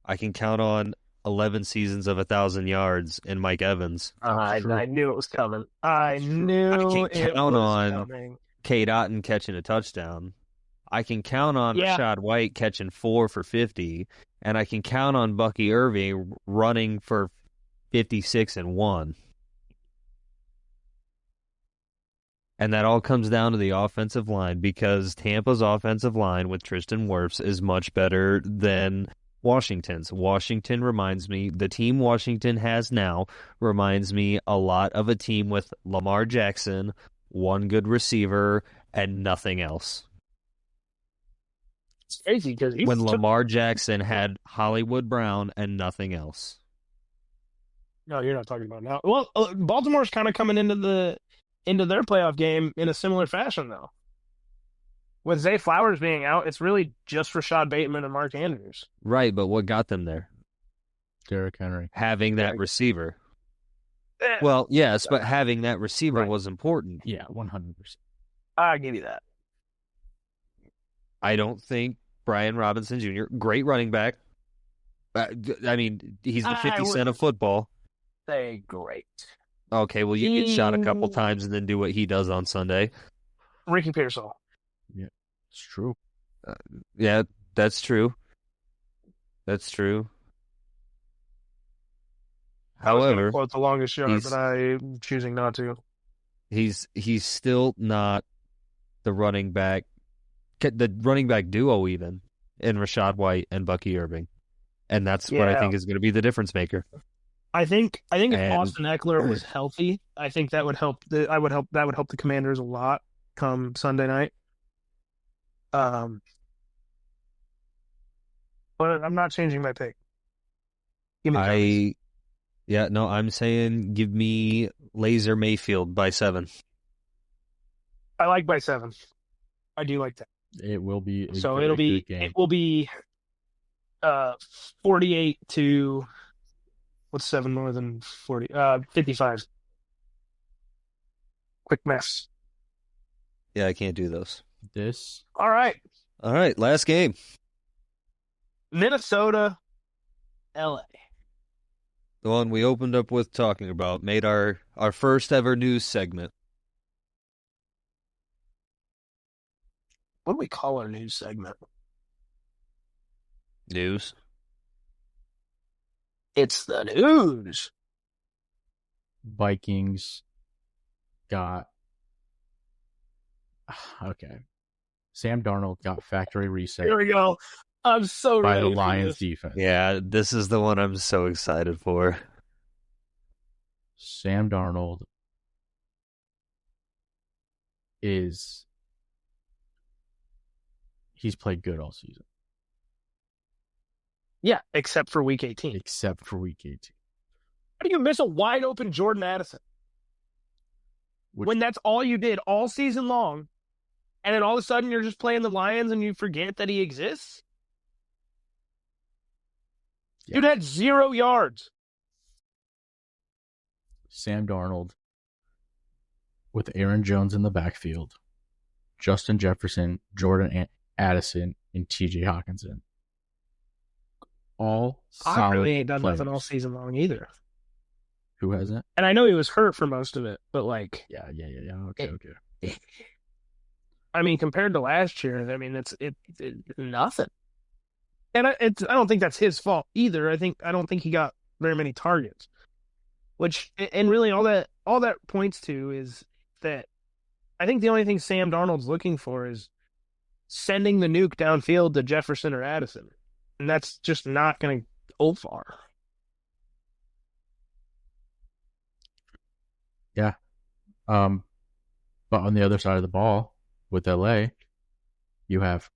I can count on 11 seasons of 1,000 yards in Mike Evans.
I knew it was coming. I knew
I can count on Cade Otton catching a touchdown. I can count on Rashad White catching 4 for 50, and I can count on Bucky Irving running for 56 and 1. And that all comes down to the offensive line, because Tampa's offensive line with Tristan Wirfs is much better than Washington's. Washington reminds me, the team Washington has now reminds me a lot of a team with Lamar Jackson, one good receiver, and nothing else.
It's crazy because
when Lamar Jackson had Hollywood Brown and nothing else.
No, you're not talking about now. Well, Baltimore's kind of coming into their playoff game in a similar fashion, though. With Zay Flowers being out, it's really just Rashad Bateman and Mark Andrews.
Right, but what got them there?
Derrick Henry.
Having that receiver. Well, yes, but having that receiver
Right.
was important.
Yeah, 100%.
I give you that.
I don't think Brian Robinson Jr., great running back. I mean, he's the
I
50
would
Cent of football.
say great.
Okay, well, you get shot a couple times and then do what he does on Sunday.
Ricky Pearsall.
Yeah, it's true.
Yeah, that's true. That's true.
I was going to
However,
quote the longest yard, but
he's
I'm choosing not to.
he's still not the running back, the running back duo even in Rashad White and Bucky Irving, and that's what I
Yeah,
think is going to be the difference maker.
I think if
And
Austin Eckler was healthy, I think that would help that would help the Commanders a lot come Sunday night. But I'm not changing my pick. Give me the Giants.
yeah, no, I'm saying give me Laser Mayfield by 7.
I like by 7. I do like that.
It will be a
So
very good game.
it will be 48 to what's 7 more than 40? 55. Quick mess.
Yeah, I can't do those.
This
All right.
All right, last game.
Minnesota, LA.
The one we opened up with talking about, made our first ever news segment.
What do we call our news segment?
News.
It's the news.
Vikings got okay. Sam Darnold got factory reset
Here we go. I'm so
by
ready
the
for
Lions
this.
defense.
Yeah, this is the one I'm so excited for.
Sam Darnold he's played good all season.
Yeah, except for week 18.
Except for week 18.
How do you miss a wide open Jordan Addison? When that's all you did all season long, and then all of a sudden you're just playing the Lions and you forget that he exists?
Yeah.
Dude had 0 yards.
Sam Darnold with Aaron Jones in the backfield, Justin Jefferson, Jordan Addison, and TJ Hawkinson. All solid
really ain't done
players.
nothing all season long either.
Who hasn't?
And I know he was hurt for most of it, but like,
Yeah. Okay.
I mean, compared to last year, I mean, it's nothing. And I don't think that's his fault either. I don't think he got very many targets. And really all that points to is that I think the only thing Sam Darnold's looking for is sending the nuke downfield to Jefferson or Addison. And that's just not going to go far.
Yeah. But on the other side of the ball, with LA, you have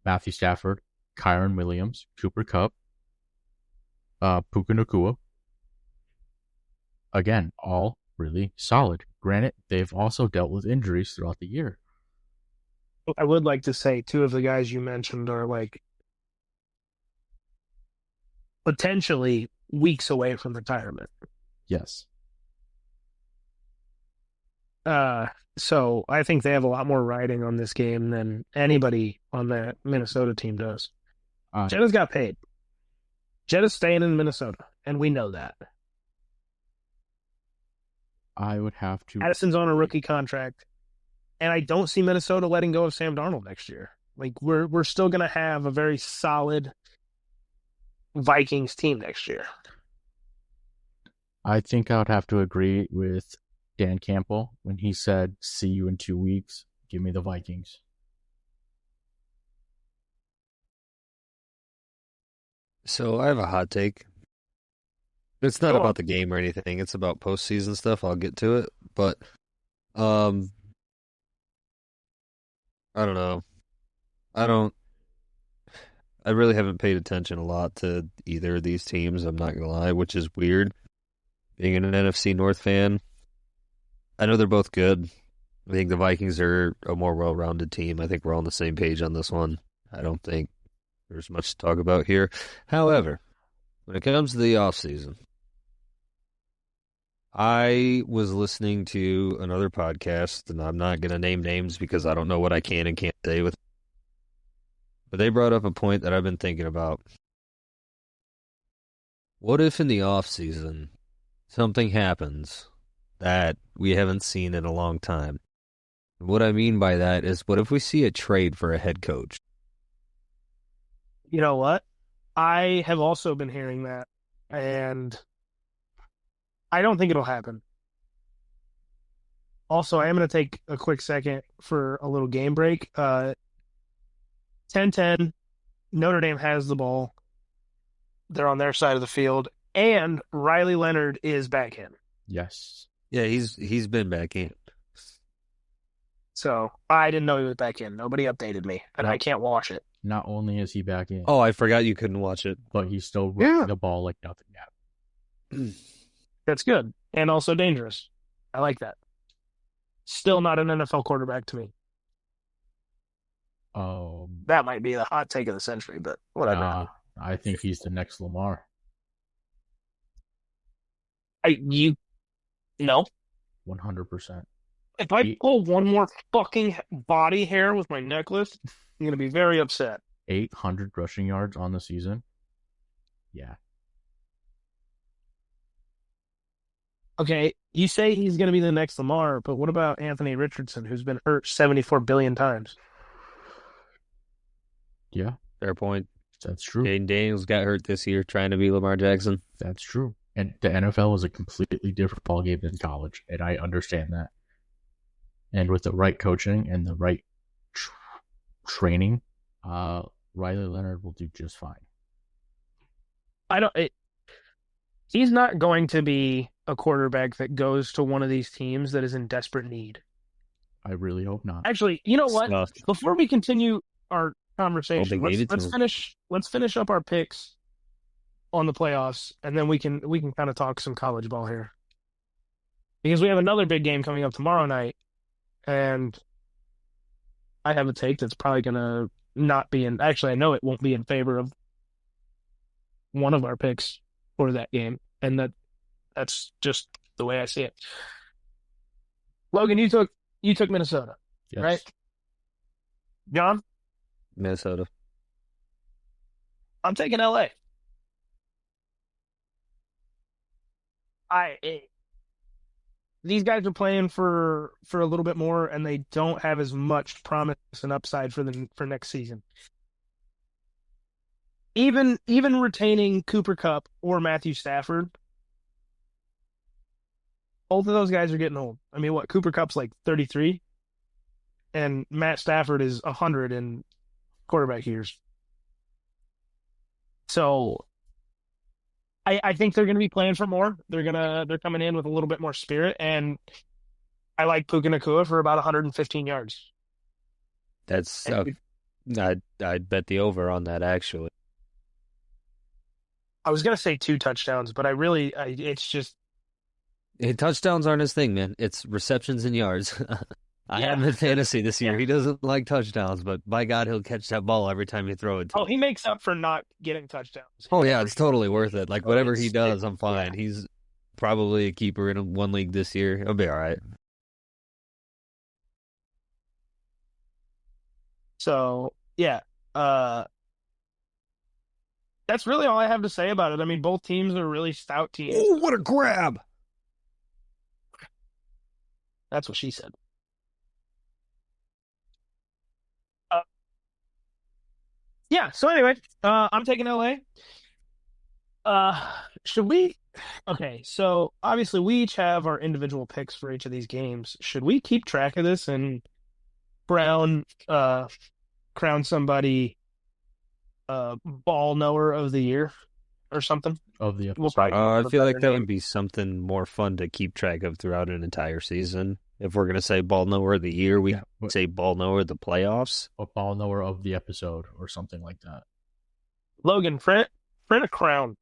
Matthew Stafford, Kyron Williams, Cooper Kupp, Puka Nacua. Again, all really solid. Granted, they've also dealt with injuries throughout the year.
I would like to say 2 of the guys you mentioned are like potentially weeks away from retirement.
Yes.
So I think they have a lot more riding on this game than anybody on that Minnesota team does. Jetta's got paid. Jetta's staying in Minnesota, and we know that.
I would have to.
Addison's on a rookie contract, and I don't see Minnesota letting go of Sam Darnold next year. Like we're still gonna have a very solid Vikings team next year.
I think I would have to agree with Dan Campbell when he said, "See you in 2 weeks. Give me the Vikings."
So I have a hot take. It's not
Go on.
about the game or anything. It's about postseason stuff. I'll get to it. But I don't know. I really haven't paid attention a lot to either of these teams, I'm not gonna lie, which is weird. Being an NFC North fan, I know they're both good. I think the Vikings are a more well-rounded team. I think we're all on the same page on this one. I don't think there's much to talk about here. However, when it comes to the offseason, I was listening to another podcast, and I'm not going to name names because I don't know what I can and can't say with. But they brought up a point that I've been thinking about. What if in the off season something happens that we haven't seen in a long time? What I mean by that is, what if we see a trade for a head coach?
You know what? I have also been hearing that, and I don't think it'll happen. Also, I am going to take a quick second for a little game break. 10-10, Notre Dame has the ball. They're on their side of the field, and Riley Leonard is back in.
Yes.
Yeah, he's been back in.
So I didn't know he was back in. Nobody updated me, and I can't watch it.
Not only is he back in,
Oh, I forgot you couldn't watch it.
but he's still running the ball like nothing happened.
That's good, and also dangerous. I like that. Still not an NFL quarterback to me. That might be the hot take of the century, but whatever.
I think he's the next Lamar.
No.
100%.
If I pull one more fucking body hair with my necklace, I'm going to be very upset.
800 rushing yards on the season. Yeah.
Okay, you say he's going to be the next Lamar, but what about Anthony Richardson, who's been hurt 74 billion times?
Yeah.
Fair point.
That's true.
Jaden Daniels got hurt this year trying to be Lamar Jackson.
That's true. And the NFL is a completely different ballgame than college, and I understand that. And with the right coaching and the right training, Riley Leonard will do just fine.
He's not going to be a quarterback that goes to one of these teams that is in desperate need.
I really hope not.
Actually, you know what? Before we continue our conversation, let's finish up our picks on the playoffs, and then we can kind of talk some college ball here. Because we have another big game coming up tomorrow night, and I have a take that's probably going to not be in... Actually, I know it won't be in favor of one of our picks for that game, and that's just the way I see it. Logan, you took Minnesota,
yes.
Right? John?
Minnesota.
I'm taking LA. These guys are playing for a little bit more, and they don't have as much promise and upside for next season. Even retaining Cooper Kupp or Matthew Stafford, both of those guys are getting old. I mean, Cooper Kupp's like 33, and Matt Stafford is 100 in quarterback years. So I think they're going to be playing for more. They're coming in with a little bit more spirit, and I like Puka Nacua for about 115 yards.
That's I'd bet the over on that, actually.
I was going to say 2 touchdowns, but it's just...
touchdowns aren't his thing, man. It's receptions and yards. I have him in fantasy this year. He doesn't like touchdowns, but by God, he'll catch that ball every time you throw it to him.
He makes up for not getting touchdowns.
Oh, yeah, it's totally worth it. Like, whatever he does, I'm fine. Yeah. He's probably a keeper in one league this year. He'll be all right.
So, yeah. That's really all I have to say about it. I mean, both teams are really stout teams.
Oh, what a grab!
That's what she said. Yeah, so anyway, I'm taking LA. Should we... Okay, so obviously we each have our individual picks for each of these games. Should we keep track of this and crown somebody ball knower of the year or something?
Of the episode.
We'll probably
I feel like that would be something more fun to keep track of throughout an entire season. If we're going to say ball knower of the year, we say ball knower of the playoffs.
Or ball knower of the episode or something like that.
Logan, print a crown.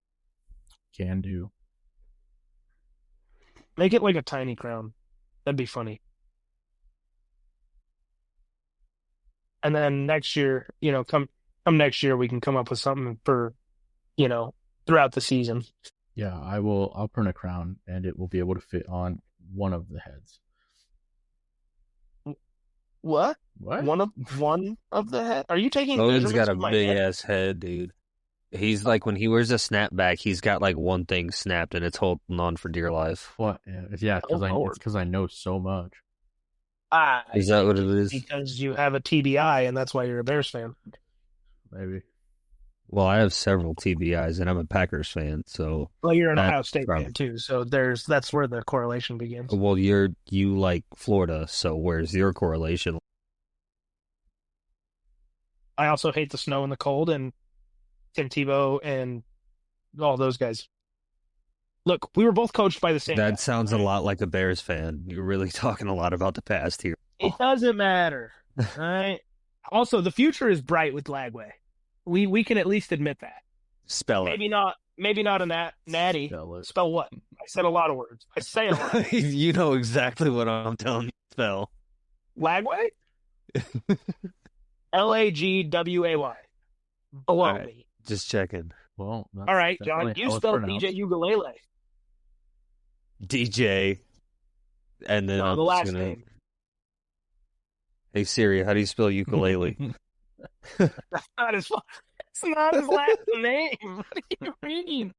Can do.
Make it like a tiny crown. That'd be funny. And then next year, come next year, we can come up with something for, throughout the season.
Yeah, I will. I'll print a crown, and it will be able to fit on one of the heads.
What?
What?
One of the head? Are you taking
Logan's
measurements
got a
of my
big
head?
ass head, dude. He's like when he wears a snapback, he's got like one thing snapped and it's holding on for dear life.
What? Yeah,
Oh
it's
Lord.
because I know so much.
I
Is that what
think
it
it's
is?
because you have a TBI and that's why you're a Bears fan.
Maybe.
Well, I have several TBIs and I'm a Packers fan, so
Well, you're an
that's
Ohio State
probably.
fan too, so that's where the correlation begins.
Well, you like Florida, so where's your correlation?
I also hate the snow and the cold and Tim Tebow and all those guys. Look, we were both coached by the same guy.
That sounds a
Right?
lot like a Bears fan. You're really talking a lot about the past here.
It doesn't matter. All right. Also, the future is bright with Lagway. We can at least admit that.
Spell it.
Maybe not a natty.
Spell it.
Spell what? I said a lot of words. I say a lot.
You know exactly what I'm telling you. Spell.
Lagway? Lagway.
All
Baloney.
right, just checking.
Well, that's
All right, John,
definitely
you
how it's
spelled
pronounced.
DJ Ukulele.
DJ, and then
No,
I'm
the
just
last
gonna.
name.
Hey Siri, how do you spell ukulele?
Not his, it's not his last name. What are you reading?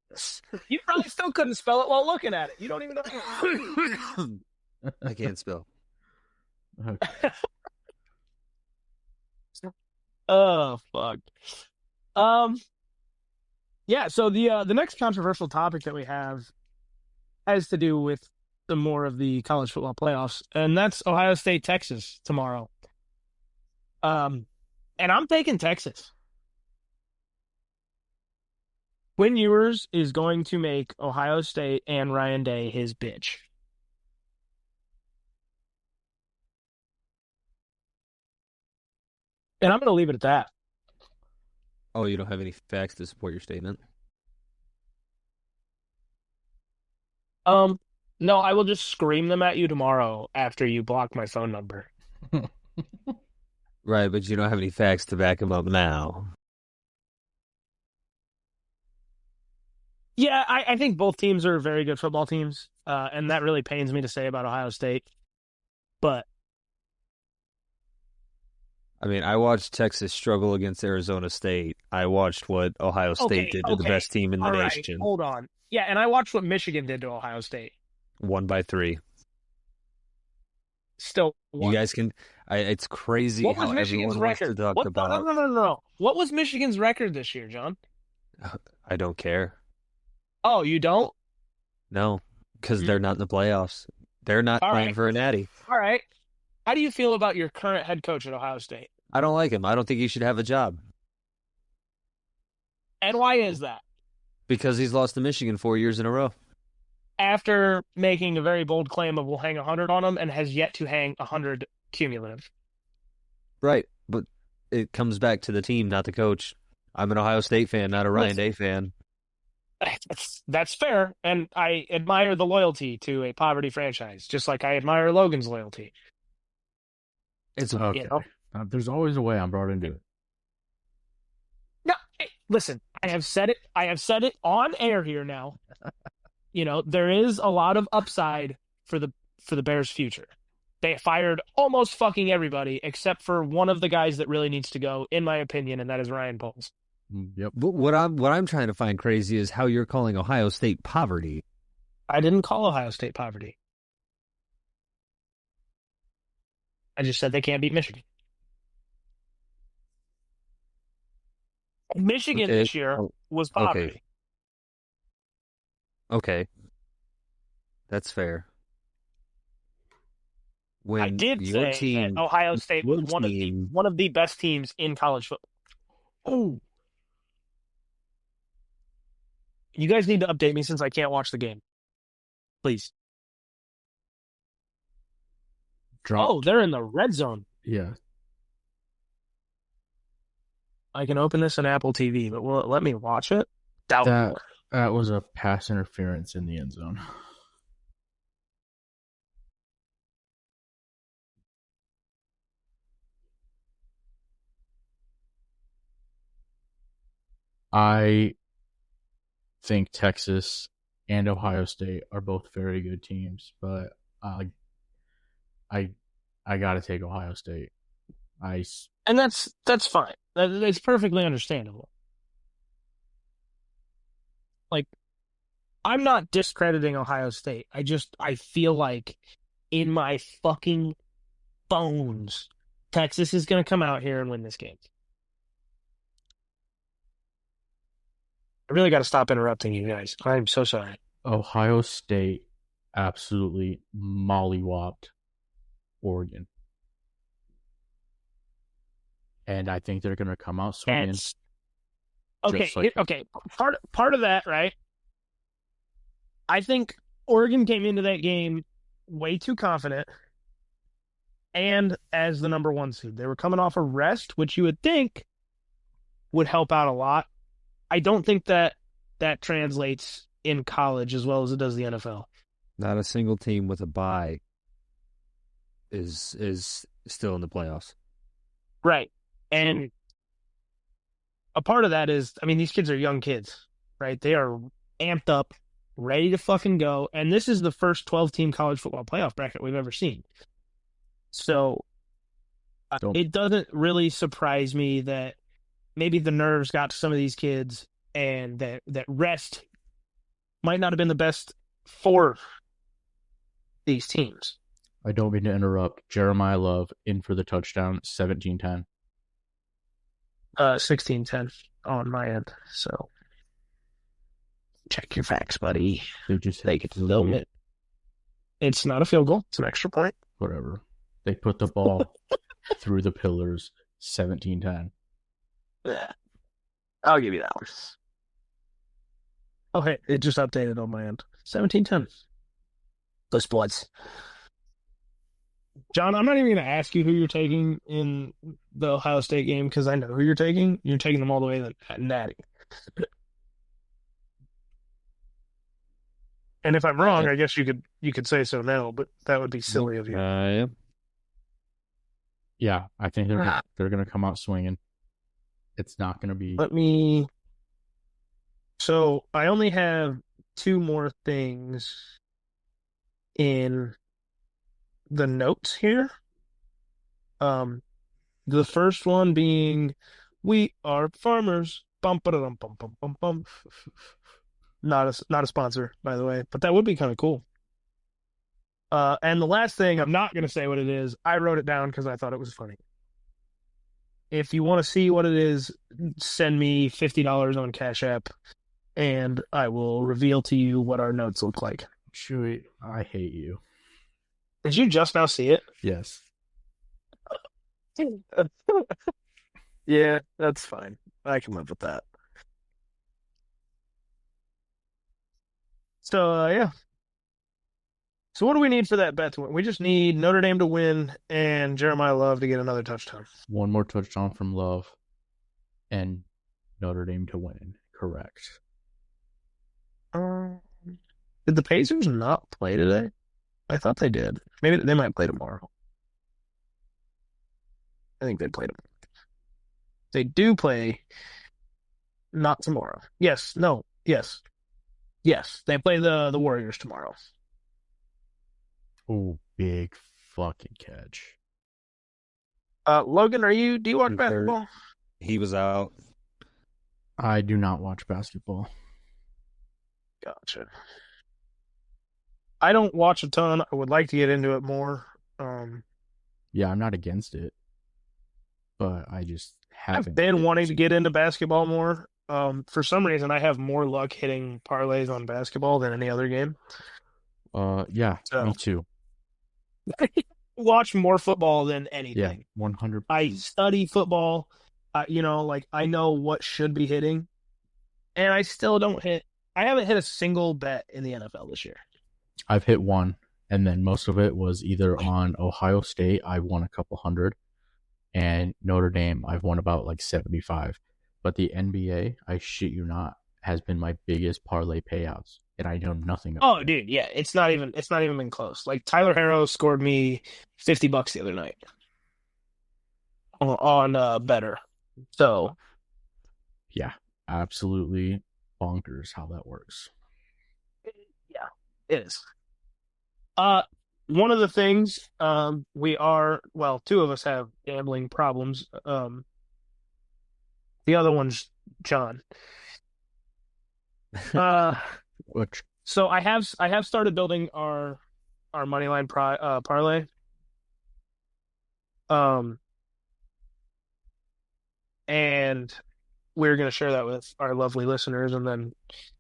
You probably still couldn't spell it while looking at it. You don't even know.
I can't spell.
Okay.
Oh fuck. Um. Yeah. So the next controversial topic that we have has to do with the more of the college football playoffs, and that's Ohio State Texas tomorrow. And I'm taking Texas. Quinn Ewers is going to make Ohio State and Ryan Day his bitch. And I'm going to leave it at that.
Oh, you don't have any facts to support your statement?
No, I will just scream them at you tomorrow after you block my phone number.
Right, but you don't have any facts to back them up now.
Yeah, I think both teams are very good football teams, and that really pains me to say about Ohio State. But
I mean, I watched Texas struggle against Arizona State. I watched what Ohio State did to the best team in the
all right,
nation.
hold on. Yeah, and I watched what Michigan did to Ohio State.
1-3.
Still won.
You guys can. It's crazy
What was
how
Michigan's
everyone wants to
record?
talk
What?
about.
No. What was Michigan's record this year, John?
I don't care.
Oh, you don't?
No, because they're not in the playoffs. They're not
All
playing
right.
for a natty.
All right. How do you feel about your current head coach at Ohio State?
I don't like him. I don't think he should have a job
And why is that?
because he's lost to Michigan 4 years in a row.
After making a very bold claim of we'll hang 100 on him and has yet to hang 100 cumulative.
Right, but it comes back to the team, not the coach. I'm an Ohio State fan, not a Ryan Day fan.
That's fair, and I admire the loyalty to a poverty franchise, just like I admire Logan's loyalty.
It's
Okay.
You know?
There's always a way I'm brought into it.
No, hey, listen, I have said it. I have said it on air here now. There is a lot of upside for the Bears' future. They fired almost fucking everybody except for one of the guys that really needs to go, in my opinion, and that is Ryan Poles.
Yep.
But what I'm trying to find crazy is how you're calling Ohio State poverty.
I didn't call Ohio State poverty. I just said they can't beat Michigan. Michigan this year was poverty.
Okay. That's fair. When
I did
your
say
team,
that Ohio State was
your
one of the best teams in college football. Oh. You guys need to update me since I can't watch the game. Please.
Dropped.
Oh, they're in the red zone.
Yeah.
I can open this in Apple TV, but will it let me watch it? Doubtful.
That was a pass interference in the end zone. I think Texas and Ohio State are both very good teams, but I I got to take Ohio State. I
And that's fine. That's perfectly understandable. Like, I'm not discrediting Ohio State. I feel like in my fucking bones, Texas is going to come out here and win this game. I really got to stop interrupting you guys. I'm so sorry.
Ohio State absolutely mollywopped Oregon, and I think they're going to come out swinging.
Okay, okay. Part of that, right? I think Oregon came into that game way too confident, and as the number one seed, they were coming off a rest, which you would think would help out a lot. I don't think that translates in college as well as it does the NFL.
Not a single team with a bye is still in the playoffs.
Right. And a part of that is, I mean, these kids are young kids, right? They are amped up, ready to fucking go. And this is the first 12-team college football playoff bracket we've ever seen. So it doesn't really surprise me that maybe the nerves got to some of these kids and that rest might not have been the best for these teams.
I don't mean to interrupt. Jeremiah Love in for the touchdown, 17-10.
16-10 on my end. So check your facts, buddy.
They just
take it to the limit. It's not a field goal. It's an extra point.
Whatever. They put the ball through the pillars, 17-10.
Yeah. I'll give you that one. Oh, hey, it just updated on my end. 17-10. Those Bloods. John, I'm not even going to ask you who you're taking in the Ohio State game because I know who you're taking. You're taking them all the way to Natty. And if I'm wrong, I guess you could say so now, but that would be silly of you.
Yeah, I think they're going to come out swinging. It's not going to be.
So I only have two more things in the notes here. The first one being, we are farmers. Bum, ba-da-dum, bum, bum, bum, bum. Not a sponsor, by the way, but that would be kind of cool. And the last thing, I'm not going to say what it is. I wrote it down because I thought it was funny. If you want to see what it is, send me $50 on Cash App, and I will reveal to you what our notes look like.
Chewy, I hate you.
Did you just now see it?
Yes.
Yeah, that's fine. I can live with that. So, yeah. So what do we need for that bet to win? We just need Notre Dame to win and Jeremiah Love to get another touchdown.
One more touchdown from Love and Notre Dame to win. Correct.
Did the Pacers not play today? I thought they did. Maybe they might play tomorrow. I think they play tomorrow. They do play not tomorrow. Yes. No. Yes. Yes. They play the Warriors tomorrow.
Oh, big fucking catch.
Logan, do you watch basketball?
He was out.
I do not watch basketball.
Gotcha. I don't watch a ton. I would like to get into it more.
Yeah, I'm not against it, but I just haven't.
I've been wanting to get into basketball more. For some reason, I have more luck hitting parlays on basketball than any other game.
Yeah, me too.
Watch more football than anything.
Yeah, 100%.
I study football. I know what should be hitting, and I still don't hit. I haven't hit a single bet in the NFL this year.
I've hit one, and then most of it was either on Ohio State. I won a couple hundred, and Notre Dame. I've won about like 75. But the NBA, I shit you not, has been my biggest parlay payouts, and I know nothing about it.
Dude, yeah, it's not even been close. Like Tyler Harrow scored me $50 the other night on Better. So,
yeah, absolutely bonkers how that works.
It is. Uh, one of the things two of us have gambling problems. The other one's John. Uh,
Which
so I have started building our moneyline parlay. Um, and we're going to share that with our lovely listeners, and then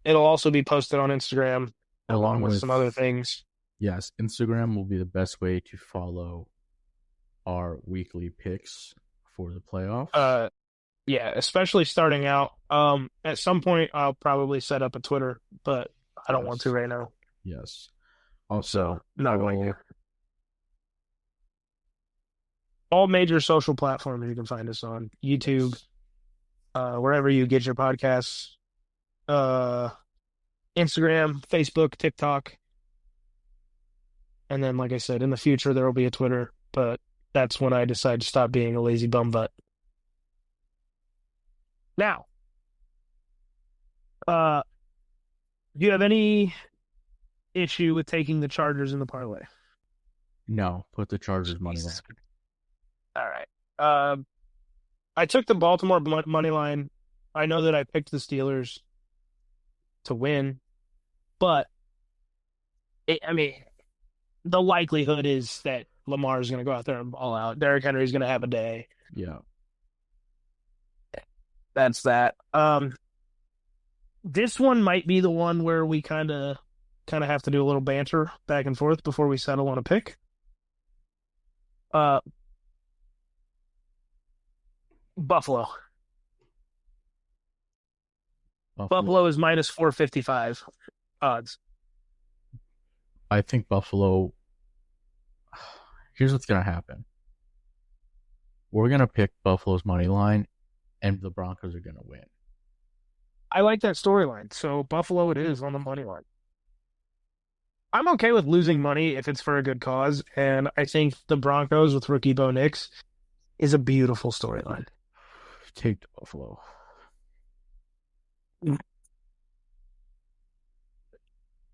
it'll also be posted on Instagram along with some other things.
Yes, Instagram will be the best way to follow our weekly picks for the playoffs.
Yeah, especially starting out. At some point I'll probably set up a Twitter, but I don't want to right now.
Yes.
Also, not going to. All major social platforms you can find us on. YouTube, wherever you get your podcasts. Instagram, Facebook, TikTok. And then, like I said, in the future there will be a Twitter, but that's when I decide to stop being a lazy bum butt. Now, do you have any issue with taking the Chargers in the parlay?
No, put the Chargers money line.
All right. I took the Baltimore money line. I know that I picked the Steelers to win, but the likelihood is that Lamar is going to go out there and ball out. Derrick Henry is going to have a day.
Yeah.
That's that. This one might be the one where we kind of have to do a little banter back and forth before we settle on a pick. Buffalo. Buffalo is minus 455 odds.
I think Buffalo. Here's what's going to happen. We're going to pick Buffalo's money line, and the Broncos are going to win.
I like that storyline. So Buffalo it is on the money line. I'm okay with losing money if it's for a good cause, and I think the Broncos with rookie Bo Nix is a beautiful storyline.
Take the Buffalo.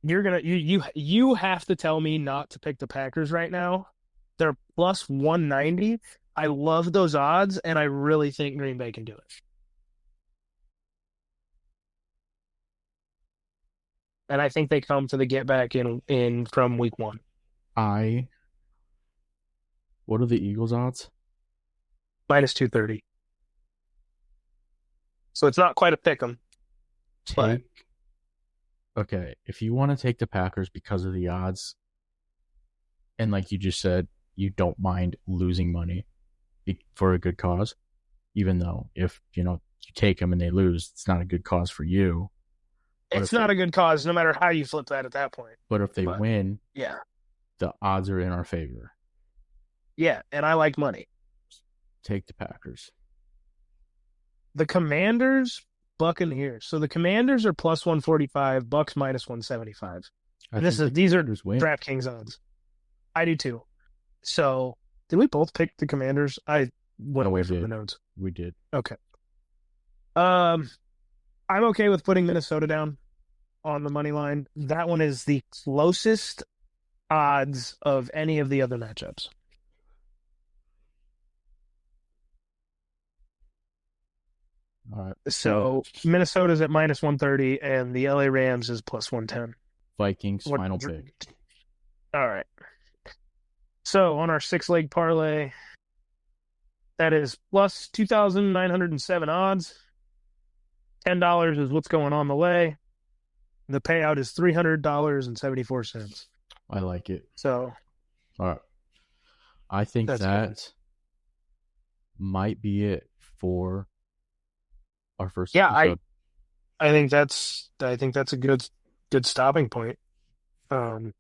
You have to tell me not to pick the Packers right now. They're plus 190. I love those odds, and I really think Green Bay can do it. And I think they come to the get back in from week one.
What are the Eagles odds?
Minus 230. So it's not quite a pick 'em.
Okay, if you want to take the Packers because of the odds, and like you just said, you don't mind losing money for a good cause, even though if you take them and they lose, it's not a good cause for you.
It's not a good cause, no matter how you flip that at that point.
But if they win,
yeah,
the odds are in our favor.
Yeah, and I like money.
Take the Packers.
The Commanders, Buccaneers. So the Commanders are plus 145, Bucks minus 175. And these are DraftKings odds. I do too. So did we both pick the Commanders? I went away from the notes.
We did.
Okay. I'm okay with putting Minnesota down on the money line. That one is the closest odds of any of the other matchups.
All right.
So Minnesota's at minus 130, and the LA Rams is plus 110.
Vikings final pick.
All right. So on our 6-leg parlay, that is plus 2,907 odds. $10 is what's going on the lay. The payout is $300.74.
I like it.
So,
all right. I think that might be it for our first episode.
I think that's a good stopping point.
I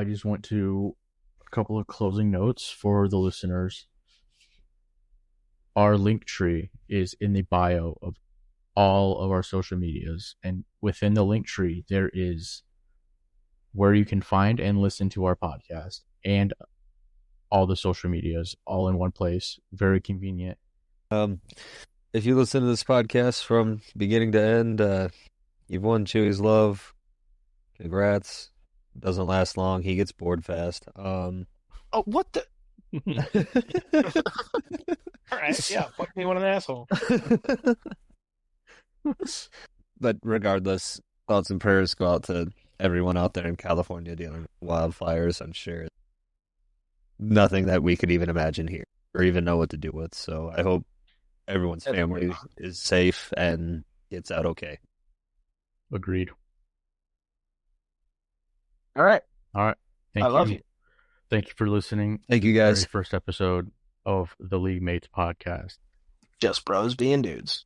just went to a couple of closing notes for the listeners. Our link tree is in the bio of all of our social medias, and within the link tree there is where you can find and listen to our podcast and all the social medias all in one place. Very convenient.
If you listen to this podcast from beginning to end, you've won Chewy's love. Congrats. Doesn't last long. He gets bored fast.
Oh, what the? All right, yeah, fuck me, what an asshole.
But regardless, thoughts and prayers go out to everyone out there in California dealing with wildfires. I'm sure nothing that we could even imagine here or even know what to do with. So I hope everyone's family is safe and gets out okay.
Agreed.
All right,
All right.
I love you.
Thank you for listening.
Thank you,
Very
guys.
first episode of the League Mates podcast.
Just bros being dudes.